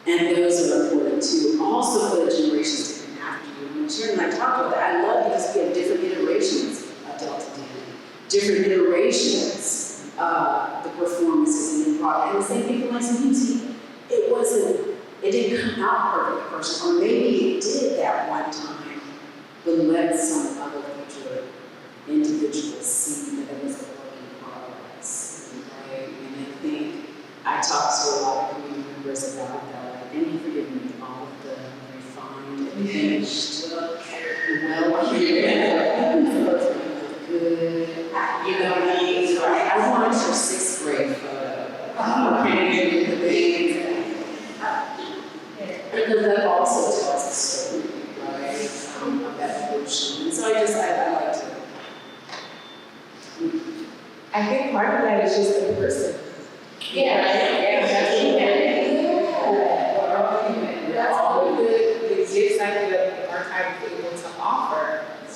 [SPEAKER 1] And those are important too. Also for the generations to come after you. When Sharon and I talk about that, I love because we have different iterations of Delta DNA, different iterations of the performances and the improv. And the same thing for Lights and Music. It didn't come out perfect at first, or maybe it did that one time, but let some other future individuals see that it was a work in progress, right? And I think I talked to a lot of community members about that, like, and you forgive me, all of the refined and finished, well, good, what I mean? Right? I want your 6th grade photo. Okay, the babies. Because that also tells a story, right, of that evolution. And so I like to.
[SPEAKER 2] I think part of that is just the person. That's all the gifts that the archive is able to offer.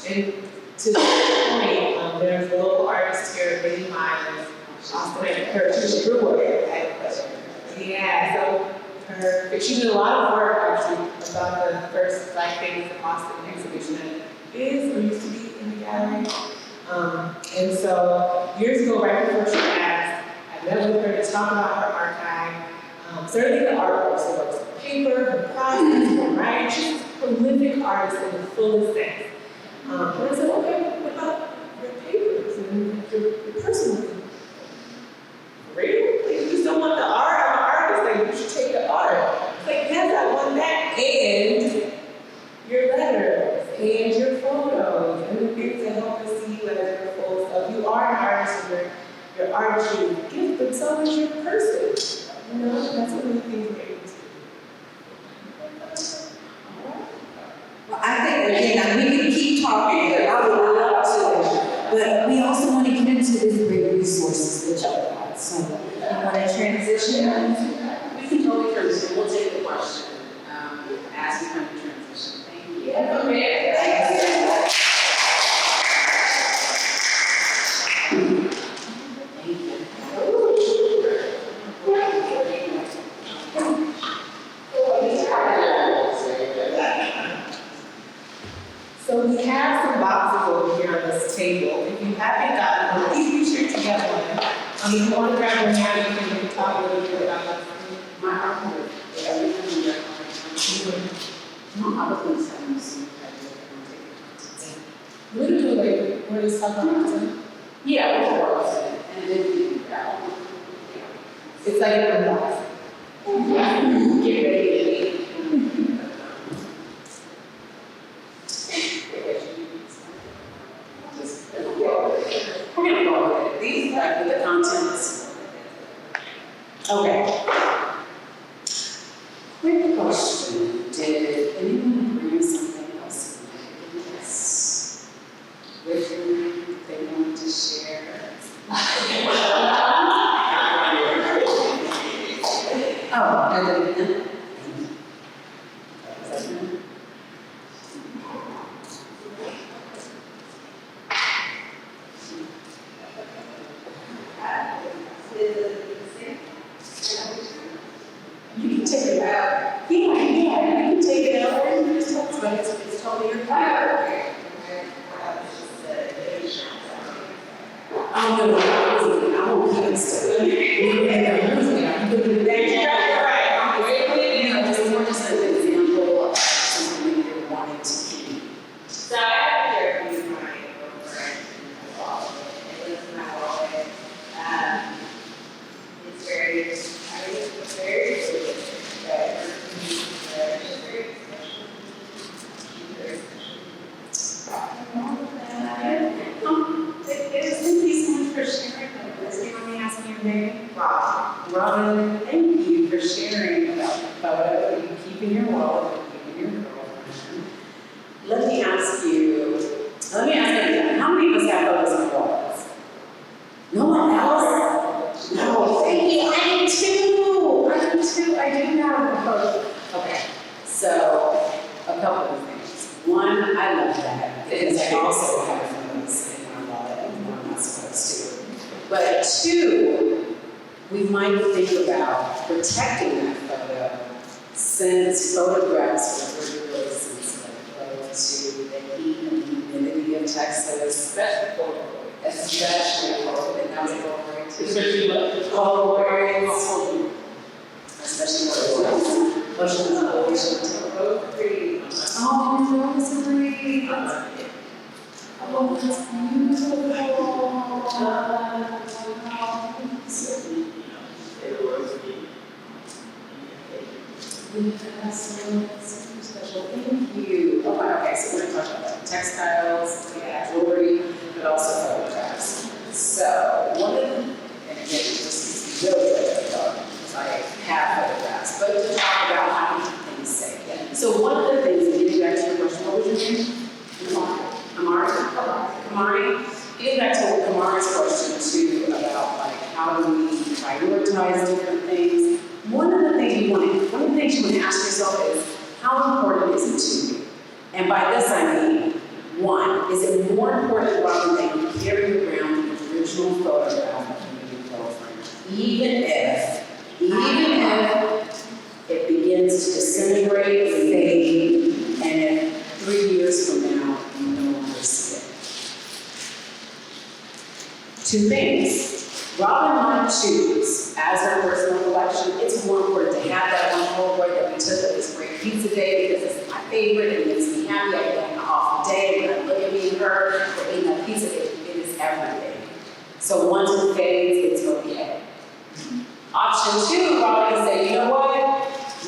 [SPEAKER 2] And to the point, there's a local artist here, Lady Myers, Austin, her Trisha Brewer. Yeah, so she did a lot of work actually about the first Black Things in Austin exhibition that is or used to be in the gallery. And so years ago, right before she passed, I met with her to talk about her archive, certainly the artworks, the works of paper, her process, her writing. She's a prolific artist in the fullest sense. And I said, okay, what about your papers and your personal? Really? You just don't want the art? I'm an artist, like you should take the art. It's like, yes, I want that and your letters and your photos and the things that help us see you as your full self. You are an artist and your art is your gift, but so is your person. That's one of the things we're able to do.
[SPEAKER 3] Well, I think, again, we can keep talking, but I would love to. But we also want to get into these great resources that y'all got. So, you want to transition?
[SPEAKER 1] We can totally transition. We'll take the question as we come to transition. Thank you.
[SPEAKER 2] So we have some boxes over here on this table. If you haven't gotten one, please be sure to get one. If you want to grab one now, you can talk a little bit about that.
[SPEAKER 1] My artwork, I was going to send you some
[SPEAKER 2] We're going to do like, we're just talking about it.
[SPEAKER 1] yeah, of course. And then we can grab.
[SPEAKER 2] It's like a box.
[SPEAKER 1] Get ready to leave. We're going to go with it. These are the contents. Okay. Quick question. Did anyone bring something else with them they wanted to share? Oh, and then photo of your car. Oh, no, I won't keep it still. Just more just an example of something that you're wanting to keep.
[SPEAKER 2] So I have here a piece of my girlfriend as well. It was not always, it's very, I mean, it's very good, but it's very special.
[SPEAKER 1] Thank you so much for sharing about this. Do you want me to ask your name? Robin, thank you for sharing about the photo that you keep in your wallet, that you keep in your girlfriend. Let me ask you again, how many of us have photos in our wallets? No one else? No, thank you. I do too. I do have a photo. Okay, so a couple of things. One, I love that because I also have photos in my wallet, even though I'm not supposed to. But two, we might think about protecting that photo since photographs are really sensitive to the heat and humidity of Texas, especially Polaroid, and that was Polaroid too. Especially Polaroids, Oh, those are great. Oh, that's beautiful. That's so special. Thank you. Oh, okay, so we're going to talk about textiles, jewelry, but also photographs. So, one of the, and again, this is really because I have photographs, but to talk about how to keep things safe. Yeah. So, one of the things, and getting back to your question, what was your name? Kamari. Getting back to Kamari's question too about like how do we prioritize different things. One of the things you want to ask yourself is how important is it to you? And by this I mean, one, is it more important rather than you carry around the original photograph of your girlfriend, even if it begins to disintegrate, fade, and 3 years from now you no longer see it. Two things. Robin might choose, as her personal collection, it's more important to have that one Polaroid that we took of this great pizza day because it's my favorite, it makes me happy, I get an off day when I look at me and her, or eating that pizza, it is everything. So once it fades, it's okay. Option two, Robin can say, you know what?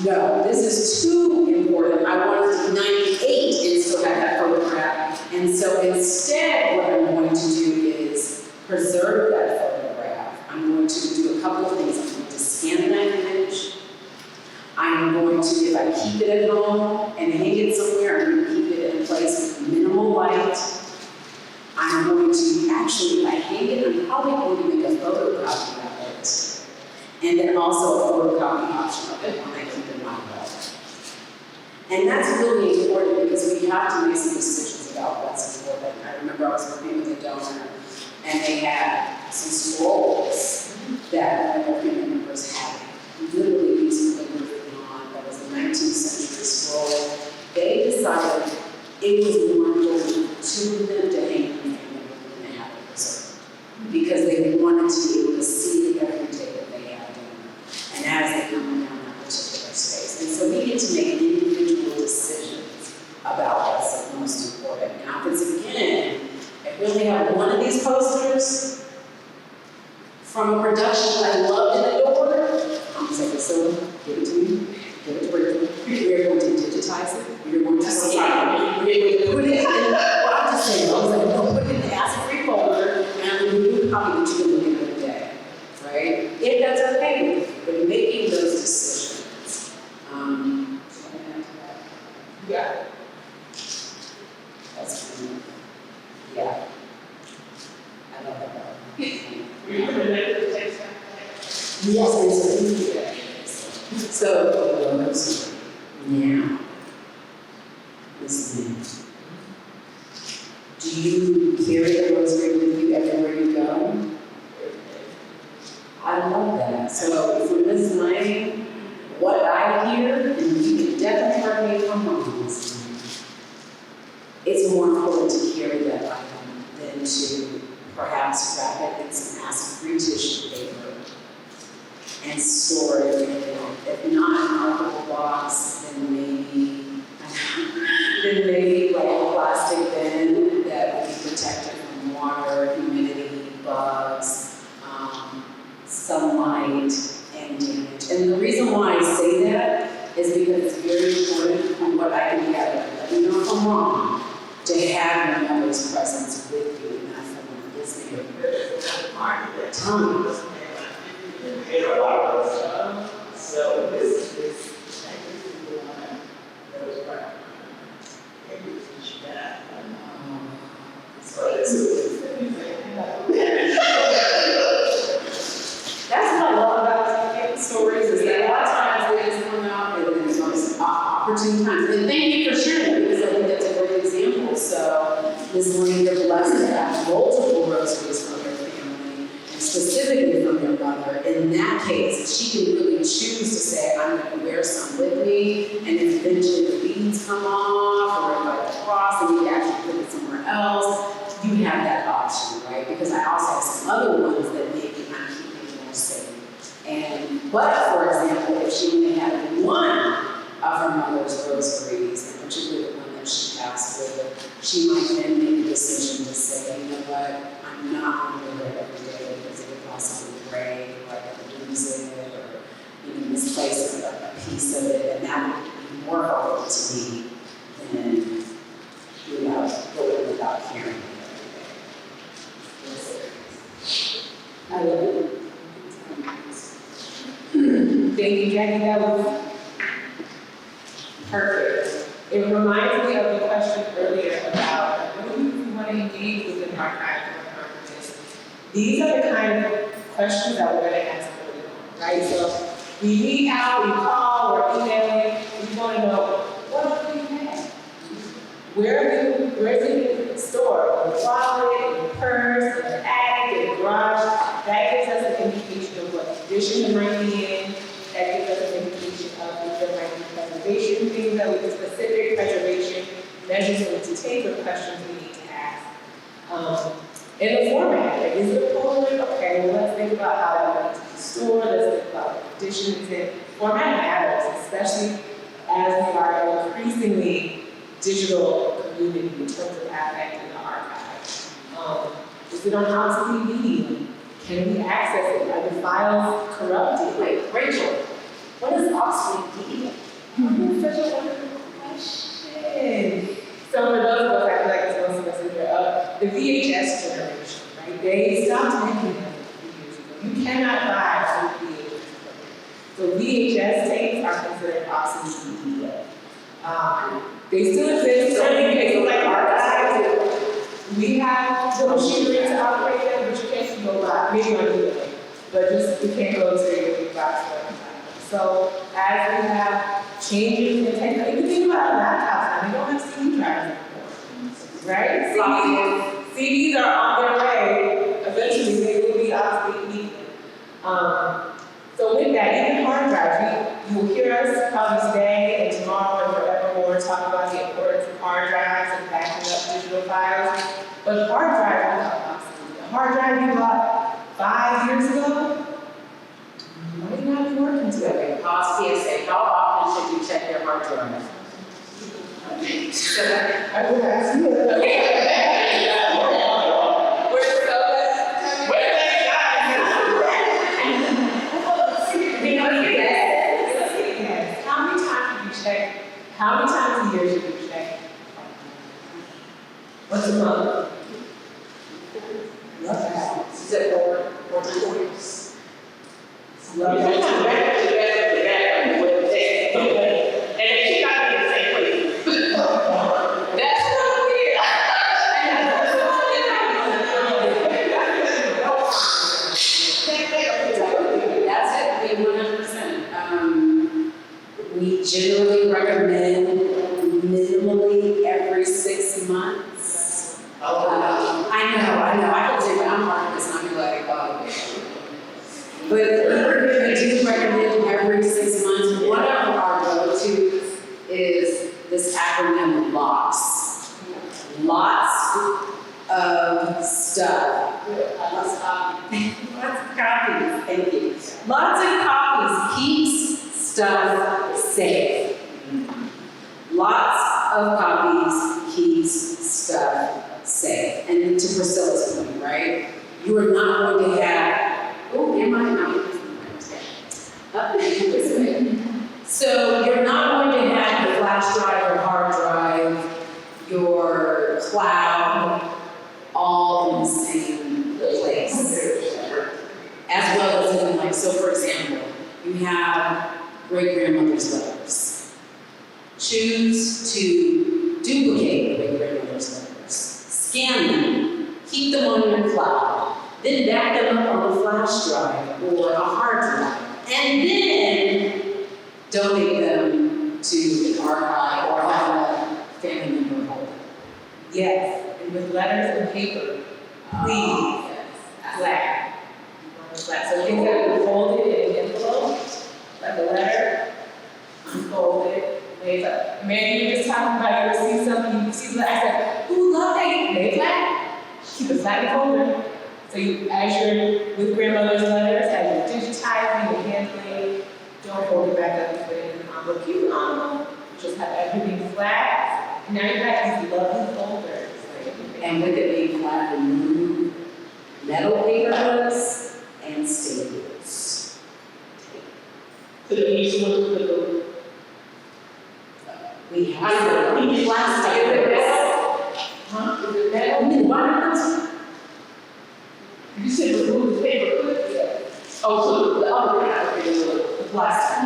[SPEAKER 1] No, this is too important. I want it to be 98 and still have that photograph. And so instead, what I'm going to do is preserve that photograph. I'm going to do a couple of things. I'm going to scan that image. I'm going to, if I keep it at home and hang it somewhere, I'm going to keep it in a place with minimal light. I'm going to actually, if I hang it, I'm probably going to make a photocopy of it. And then also a photocopy option of it when I keep it in my wallet. And that's really important because we have to make some decisions about what's important. I remember I was working with a donor and they had some scrolls that one of their family members had literally recently moved on. That was a 19th century scroll. They decided it was more important to them to hang in the family than to have it preserved because they wanted to be able to see it every day that they had dinner. And as they come down that particular space. And so we get to make individual decisions about what's the most important. Now, because again, if we only have one of these posters from a production that I loved in the door, I'm going to say, so give it to me, give it to Rachel. We're going to digitize it, we're going to scan it, we're going to put it in, well, I'm just saying, I was like, we'll put it in the acid-free folder, and we'll do a copy that you can look at every day, right? If that's okay with you, but making those decisions.
[SPEAKER 2] Yeah.
[SPEAKER 1] That's kind of, yeah. I love that. Yes, so now, listen. Do you carry the rosary with you everywhere you go? I love that. So for Miss Lang, what I hear, and you can definitely correct me if I'm wrong, Miss Lang, it's more important to carry that item than to perhaps wrap it in some acid-free tissue paper and store it in, if not an archival box, then maybe like a plastic bin that would be protected from water, humidity, bugs, sunlight, and damage. And the reason why I say that is because it's very important from what I can gather, let me know if I'm wrong, to have your mother's presence with you in that form of this neighborhood. Tell me.
[SPEAKER 6] A lot of us, so this is the one that was right. Maybe it's what you got. So this is.
[SPEAKER 1] That's what I love about stories, is that a lot of times they just come out and then there's opportune times. And thank you for sharing it, because I think that's a great example. So Ms. Lane, you're blessed to have multiple groceries from your family, and specifically from your mother. In that case, she can really choose to say, I'm going to wear some with me, and if eventually the beads come off, or if I cross and you actually put it somewhere else, you have that option, right? Because I also have some other ones that maybe I'm keeping more safe. But for example, if she only had one of her mother's groceries, and particularly the one that she passed with, she might then make a decision to say, you know what, I'm not going to wear it every day because it could possibly break, or I could lose it, or misplace a piece of it, and that would be more helpful to me than going without carrying it every day.
[SPEAKER 2] I love it. Thank you, Jackie. That was perfect. It reminds me of the question earlier about what do you want to engage with an archive or an archivist? These are the kind of questions that we're going to ask early on, right? So we read out, we call, we're emailing, we want to know, what do you have? Where's it stored? In the closet, in the purse, in the attic, in the garage? That gives us an indication of what condition it might be in. That gives us an indication of if there might be preservation things that we do, specific preservation measures we need to take, or questions we need to ask. In the format, like, is it a Polaroid? Okay, well, let's think about how that needs to be stored. Let's think about the conditions. And format matters, especially as we are an increasingly digital community in terms of affect in the archive. Is it on house TV? Can we access it? Are the files corrupted?
[SPEAKER 1] Wait, Rachel, what is Oxford D?
[SPEAKER 2] Such a wonderful question. So for those of us, I feel like it's most of us in here, the VHS generation, right? They stopped making them a few years ago. You cannot buy old VHS. So VHS tapes are considered obsolete media. They still exist, so they like archives. We have the machinery to operate them, but you can't go by, maybe on the but just you can't go to your big box store. So as we have changes in technology, you can think about laptops now, they don't have CD drives anymore, right? CDs are on their way, eventually they will be obsolete media. So with that, even hard drives, you will hear us probably today and tomorrow and forevermore talk about the importance of hard drives and backing up digital files. But hard drives are obsolete. A hard drive you bought 5 years ago might not be working today.
[SPEAKER 1] Pause PSA, how often should you check your hard drive?
[SPEAKER 2] I would ask you. How many times a year should you check? Once a month. Love that.
[SPEAKER 6] Is it or 2 weeks?
[SPEAKER 2] Love that.
[SPEAKER 6] And it should not be the same place.
[SPEAKER 1] That's so weird. That's it, 100%. We generally recommend minimally every 6 months.
[SPEAKER 6] How
[SPEAKER 1] lots of stuff.
[SPEAKER 4] Lots of copies.
[SPEAKER 1] Lots of copies, thank you. Lots of copies keeps stuff safe. Lots of copies keeps stuff safe. And to Priscilla's point, right? You are not going to have, am I not? This way. So you're not going to have your flash drive or hard drive, your cloud, all in the same place. As well as even like, so for example, you have great-grandmother's letters. Choose to duplicate great-grandmother's letters. Scan them, keep them on your cloud, then back them up on a flash drive or a hard drive, and then donate them to an archive or have a family member hold them.
[SPEAKER 2] Yes, and with letters and paper, please, flat. Flat. So things that are folded in an envelope, like a letter, unfold it, lay it up. Maybe you're just talking about, you see something, you see flat, I said, ooh, love that, lay it flat. Keep it flat and folder. So you, as you're with grandmother's letters, as you're digitizing and handling, don't fold it back up and put it in an envelope. Keep an envelope, just have everything flat. Now you got these lovely folders.
[SPEAKER 1] And with it being flat, remove metal paper clips and staples.
[SPEAKER 6] So the easy one to put the.
[SPEAKER 1] We have plastic clips.
[SPEAKER 6] Huh?
[SPEAKER 2] Is it metal?
[SPEAKER 1] I mean, why not?
[SPEAKER 6] You said remove the paper clip?
[SPEAKER 2] Yeah.
[SPEAKER 6] Oh, so the other kind, okay,
[SPEAKER 1] The plastic.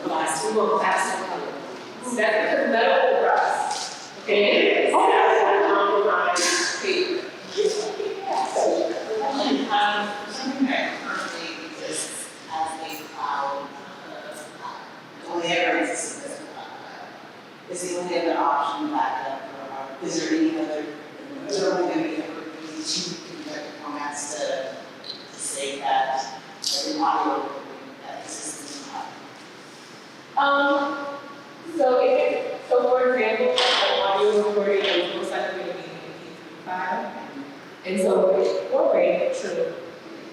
[SPEAKER 1] The plastic.
[SPEAKER 2] Well, that's the color. That's because metal will rust.
[SPEAKER 6] okay.
[SPEAKER 2] Oh, that's a compromise paper.
[SPEAKER 4] Something that currently exists as a cloud, only ever exists as a cloud. Is the only other option backup, or is there any other, is there only going to be a cheap convert formats to save that, an audio recording that exists in the cloud?
[SPEAKER 2] So for example, an audio recording is most likely going to be an MP3 file. And so, or rate, true.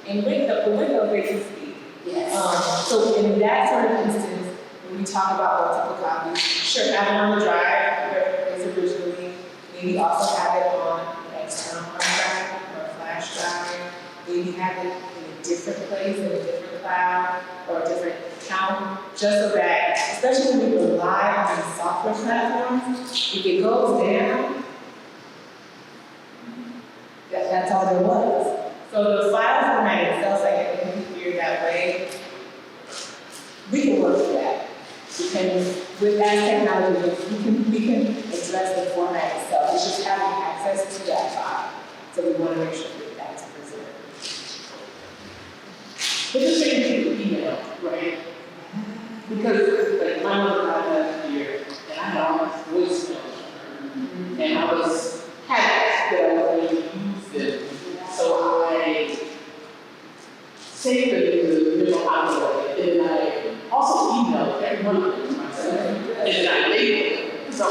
[SPEAKER 2] And the window rate can speed.
[SPEAKER 1] Yes.
[SPEAKER 2] So in that sort of instance, when we talk about multiple copies, sure, have it on the drive where it was originally, maybe also have it on an external hard drive or a flash drive, maybe have it in a different place, in a different cloud, or a different account, just so that, especially when we rely on these software platforms, if it goes down, that's all there was. So the file format itself, like an MP3 that way, we can work with that. Because with that technology, we can address the format itself. It's just having access to that file. So we want to make sure that that's preserved.
[SPEAKER 6] But the same thing with email, right? Because like my mother died last year, and I had all my voicemails from her, and I was had that I was able to use them. So I saved them in the middle envelope, and then I also emailed every one of them to myself, and then I labeled them. So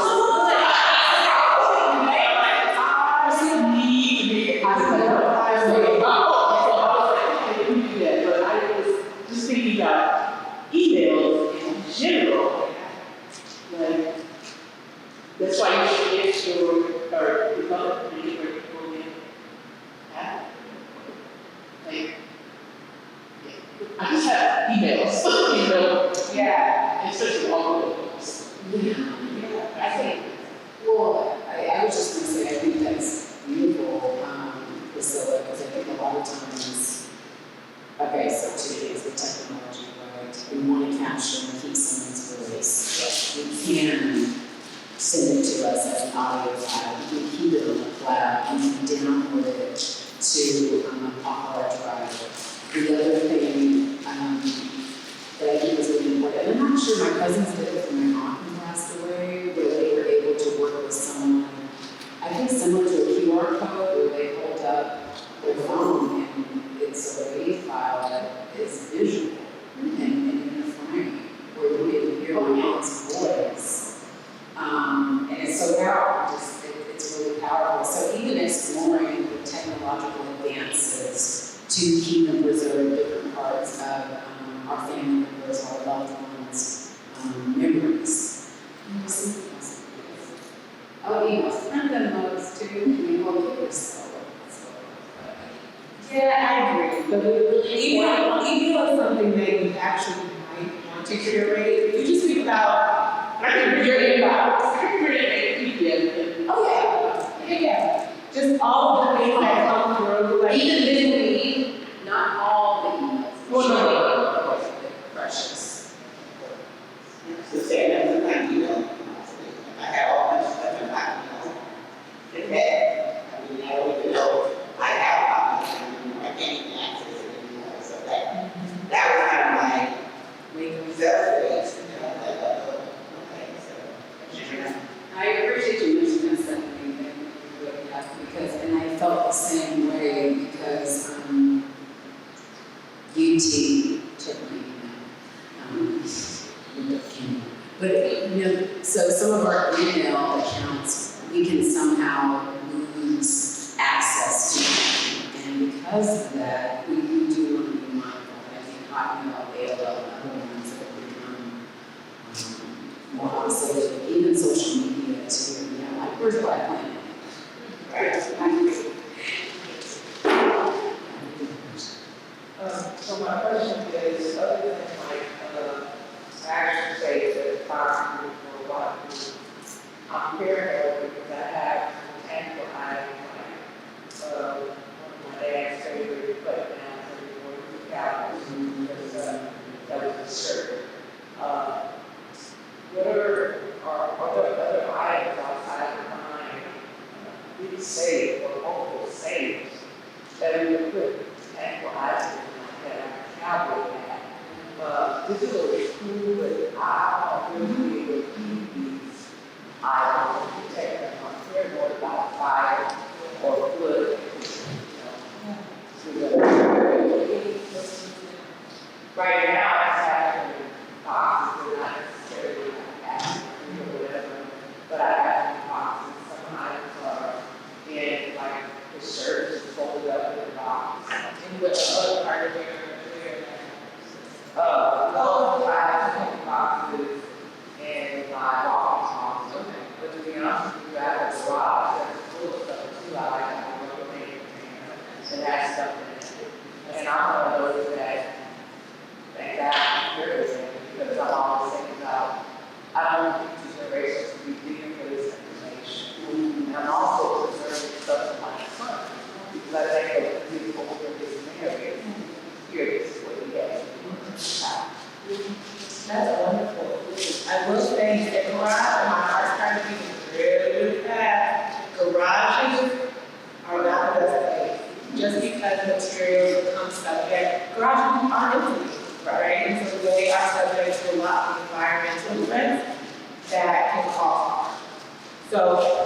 [SPEAKER 6] thinking about emails in general, like, that's why you should get your, or develop where people can have, like, I just have emails, you know,
[SPEAKER 2] Yeah.
[SPEAKER 6] especially all of those.
[SPEAKER 1] I think, well, I was just gonna say, I think that's beautiful, Priscilla, because I think a lot of times, okay, so today is the technology, right? We want to capture and keep someone's voice. We can send it to us as an audio file, we can keep it on the cloud, and we can download it to a hard drive. The other thing that I think is really important, and I'm not sure my cousins did it when my aunt passed away, where they were able to work with someone, I think similar to a QR code, where they hold up their phone and it's a WAV file that is visual and in a frame, where you can hear my aunt's voice. And it's so powerful, it's really powerful. So to keep and preserve different parts of our family members, our loved ones, memories. Oh, emails, print them those too, I mean, well, yours,
[SPEAKER 2] Yeah, I agree, but email is something that you actually might want to curate. You just think about, I think your inbox.
[SPEAKER 5] I can create a PDF.
[SPEAKER 2] Oh, yeah. Just all of the things that come through, like.
[SPEAKER 1] even visually, not all the emails.
[SPEAKER 2] Well, no.
[SPEAKER 1] Precious.
[SPEAKER 6] To say that, like, you know, I have all kinds of stuff in my, in bed. I mean, I don't even know, I have copies, I can't even access it anymore, so that was kind of my self-based, you know, like, okay, so.
[SPEAKER 1] I appreciate you mentioning something that you really have, because, and I felt the same way, because UT took me, but, you know, so some of our email accounts, we can somehow lose access to them. And because of that, we do want to be mindful. I think Hotmail, AOL, and other ones have become more obsolete, even social media too. You know, like, where's Black Planet? Right.
[SPEAKER 7] So my question is, other than like, I actually say that possibly for a lot of people, I'm paranoid because I have an ankle eye, one of my dad's favorite put-downs everywhere in the Cowboys, because that was his shirt. What are there other items outside of mine, really safe or hopeful safe, that we would put ankle eyes in that cowboy hat? This is a cool, but I don't really be able to keep these items and protect them. I'm paranoid about fire or flood. Right now, I have boxes that not necessarily have or whatever, but I have boxes. Some items are in like the shirt is folded up in the box.
[SPEAKER 2] And what other part of your
[SPEAKER 7] I have boxes and my walking box. Okay. But to be honest with you, I have a garage that's full of stuff too. I like to have a little thing and has stuff in it. And I'm one of those that thank God I'm curious because I'm always thinking about I don't want future generations to be digging for this information. And I'm also preserving stuff for my son because I think that people over his marriage here this is what he has.
[SPEAKER 2] That's wonderful. I will say that garage, and my heart's trying to be really, really fast. Garages are not the best place. Just because materials become subject, garages are empty, right? And so they are subject to a lot of environmental events that can cause harm. So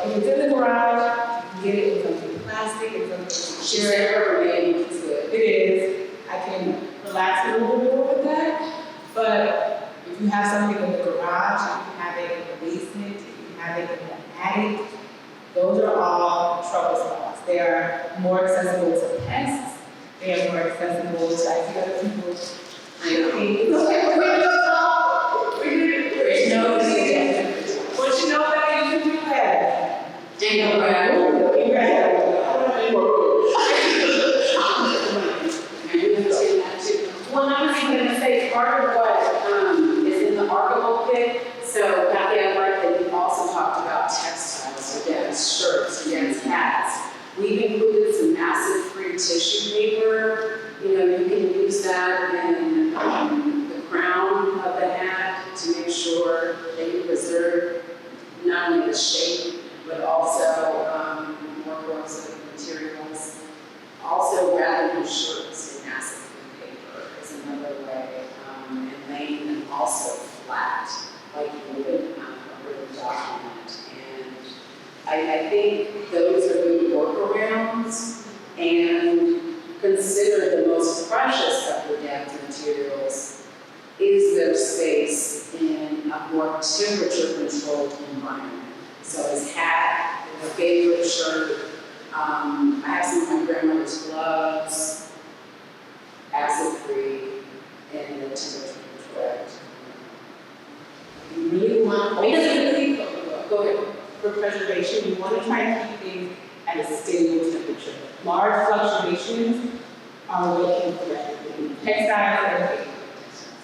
[SPEAKER 2] if it's in the garage, you can get it in something plastic, in something secure. It is. I can relax a little bit more with that. But if you have something in the garage, if you have it in the basement, if you have it in the attic, those are all trouble spots. They are more accessible to pests. They are more accessible to, I see other people. What you know about you can do that.
[SPEAKER 1] Well, I was going to say part of what is in the archival kit. So, Kathy, I like that you also talked about textiles, against shirts, against hats. We've included some acid-free tissue paper. You know, you can use that in the crown of the hat to make sure that you preserve not only the shape, but also more corrosive materials. Also, wrapping your shirts in acid-free paper is another way, and laying them also flat, like you would a written document. And I think those are good workarounds, and consider the most precious of the death materials is their space in a more temperature-controlled environment. So his hat, a favorite shirt, I have some of my grandmother's gloves, acid-free, and the temperature controlled.
[SPEAKER 2] You really want, ultimately,
[SPEAKER 1] Go ahead.
[SPEAKER 2] for preservation, you want to try and keep things at a stable temperature. Large fluctuations are what can threaten textiles and paper.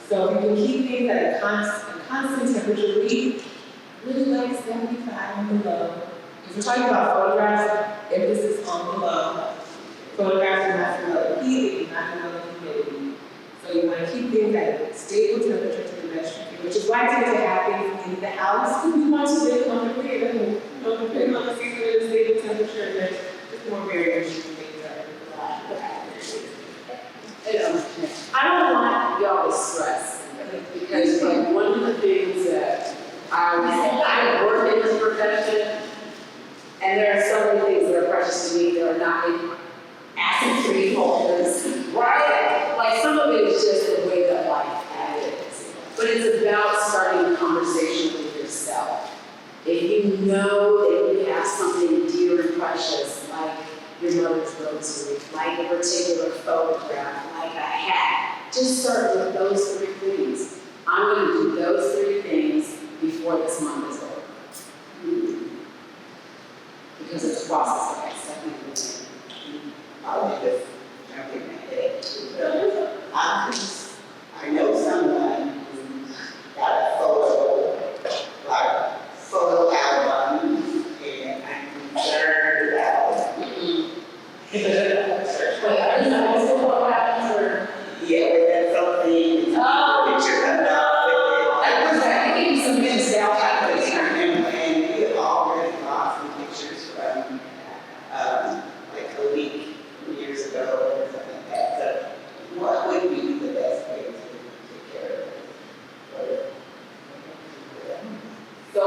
[SPEAKER 2] So if you can keep things at a constant temperature, really like 75 and below. If we're talking about photographs, emphasis on below. Photographs are not below heat, not below humidity. So you want to keep things at a stable temperature to the best you can, which is why I tend to have things in the house. We want to live comfortably, and depending on the season and the stable temperature, there's just more variation in things that are
[SPEAKER 1] I don't want y'all to stress, because like one of the things that I work in this profession, and there are so many things that are precious to me that are not in acid-free holders, right? Like some of it is just the way that life is. But it's about starting a conversation with yourself. If you know that you have something dear and precious, like your mother's rosary, like a particular photograph, like a hat, just start with those 3 things. I'm going to do those 3 things before this month is over. Because it's a process of accepting.
[SPEAKER 4] I'll just jump in ahead. I know someone who got a photo album, and I'm concerned about.
[SPEAKER 1] What happens or?
[SPEAKER 4] Yeah, with that something, picture coming up with it.
[SPEAKER 1] I gave you some things down.
[SPEAKER 4] And we have already lost some pictures from, like a week, years ago, or something like that. So what would be the best way to take care of it?
[SPEAKER 2] So,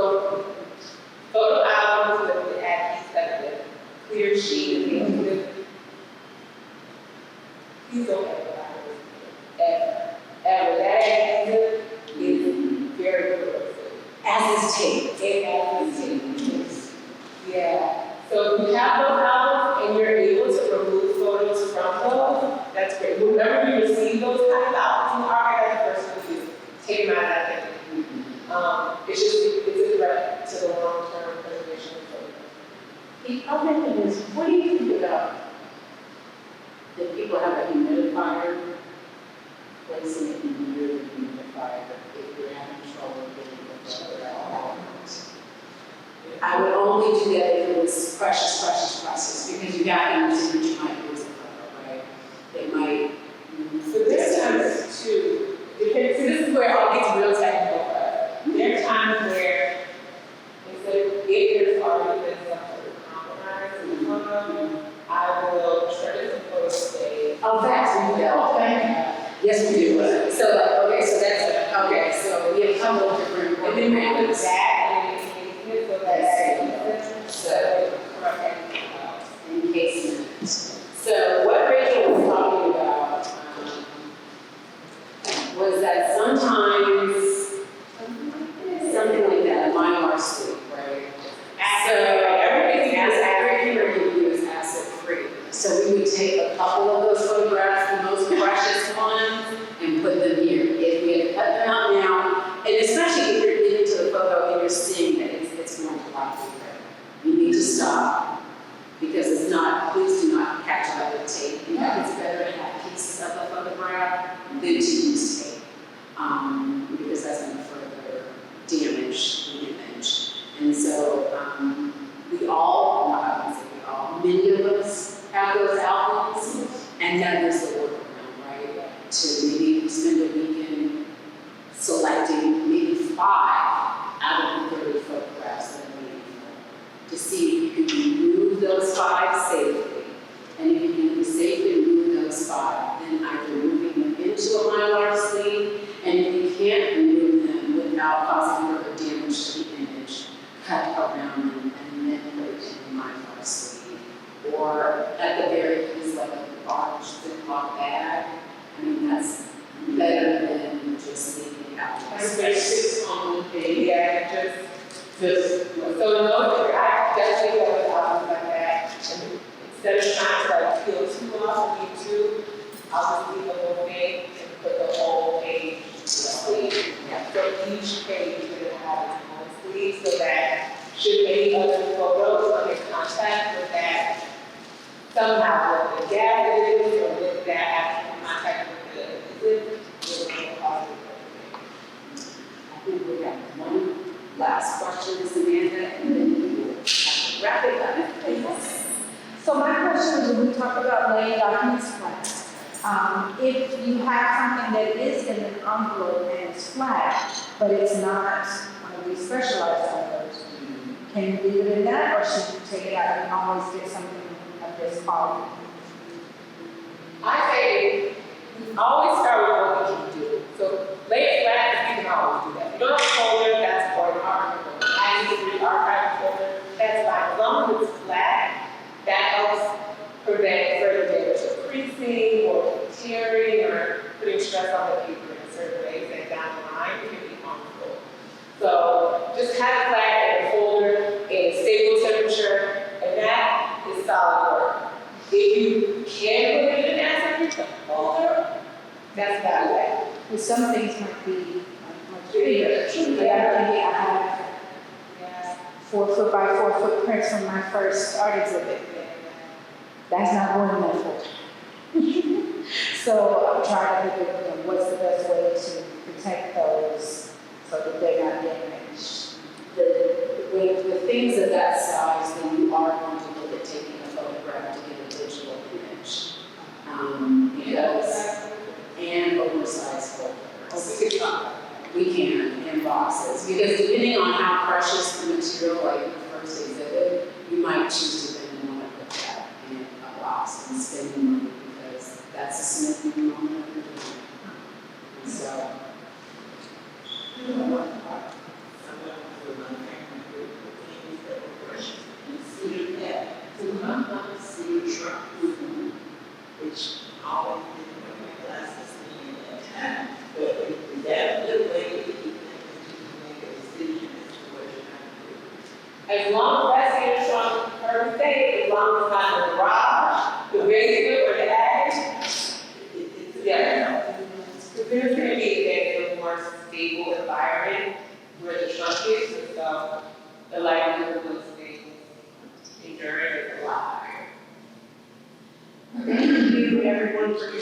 [SPEAKER 2] photo albums that we have these like the clear sheet and things. Please don't ever. That is very corrosive.
[SPEAKER 1] As is tape.
[SPEAKER 2] Yeah. So if you have those albums and you're able to remove photos from those, that's great. Whenever you receive those kind of albums in the archive, that's the first thing to do. Take them out of that thing. It's a threat to the long-term preservation of photos.
[SPEAKER 1] The other thing is, what do you think about that people have a humidifier, placing it near the humidifier if you're having trouble getting the photo out? I would only do that if it was precious, because you got things in which you might lose a photo, right? It might.
[SPEAKER 2] So there's times too, depends, so this is where it all gets real technical. There are times where instead of if there's already been some sort of compromise in the photo, I will try to photo stay.
[SPEAKER 1] Oh, that's okay. Yes, we do. So we have a couple of different.
[SPEAKER 2] And then we have that and
[SPEAKER 1] encasement. So what Rachel was talking about was that sometimes something like that, Mylar sleep, right? So everything is acid-free. So we would take a couple of those photographs, the most precious ones, and put them here. If we had to cut them out now, and especially if you're getting to the photo and you're seeing that it's going to lock you there, you need to stop. Because it's not, please do not catch up with tape. In fact, it's better to have pieces of the photograph than to use tape. Because that's going to further damage the image. And so we all, not I wouldn't say we all, many of us have those albums, and that is the workaround, right? To maybe spend a weekend selecting maybe 5 out of the 30 photographs that are meaningful, to see if you can remove those 5 safely. And if you can safely remove those 5, then either moving them into a Mylar sleeve, and if you can't remove them without causing further damage to the image, cut around them and then put it in the Mylar sleeve. Or at the very least, like a large Ziploc bag. I mean, that's better than just leaving it out.
[SPEAKER 2] There's on one page, just so no, I definitely go with albums like that. And instead of trying to like peel too off of YouTube, I'll just leave the whole thing and put the whole page in the sleeve. So each page is gonna have its own sleeve so that should any other photos come in contact with that somehow, with the gap is, or with that actual contact with the exhibit, it will cause it.
[SPEAKER 1] I think we have one last question, Samantha, and then we will have to wrap it up. Please.
[SPEAKER 3] So my question is, when we talk about laying documents flat, if you have something that is in an envelope and it's flat, but it's not one of these specialized envelopes, can you leave it in that, or should you take it out and always get something of this quality?
[SPEAKER 2] I say, always start with what you can do. So lay it flat, you can always do that. You don't have a folder, that's for an archive folder. I need to archive folder, that's fine. As long as it's flat, that helps prevent further damage of creasing or tearing or putting stress on the paper in certain ways that down the line can be harmful. So just have it flat in a folder in a stable temperature, and that is solid work. If you can put it in an acid folder, that's value add.
[SPEAKER 3] Well, some things might be much bigger, but I have 4 foot by 4 foot prints from my first art exhibit. That's not going in that folder. So I'm trying to think of, what's the best way to protect those so that they're not damaged.
[SPEAKER 1] With things of that size, then you are going to look at taking a photograph to get a digital image. Because, and oversized folders. We can, in boxes, because depending on how precious the material, like the first exhibit, you might choose to then want to put that in a box and spend the money, because that's a significant moment of your time. And so,
[SPEAKER 6] which always did my glasses in that time. But that little way you can make a decision as to what you're going to do.
[SPEAKER 2] As long as that's in strong firm state, as long as it's not in the garage, the basement or the attic, it's together. Because there's going to be a more stable environment where the trunk is, and so the likelihood of those things enduring is a lot higher. Thank you, everyone, for your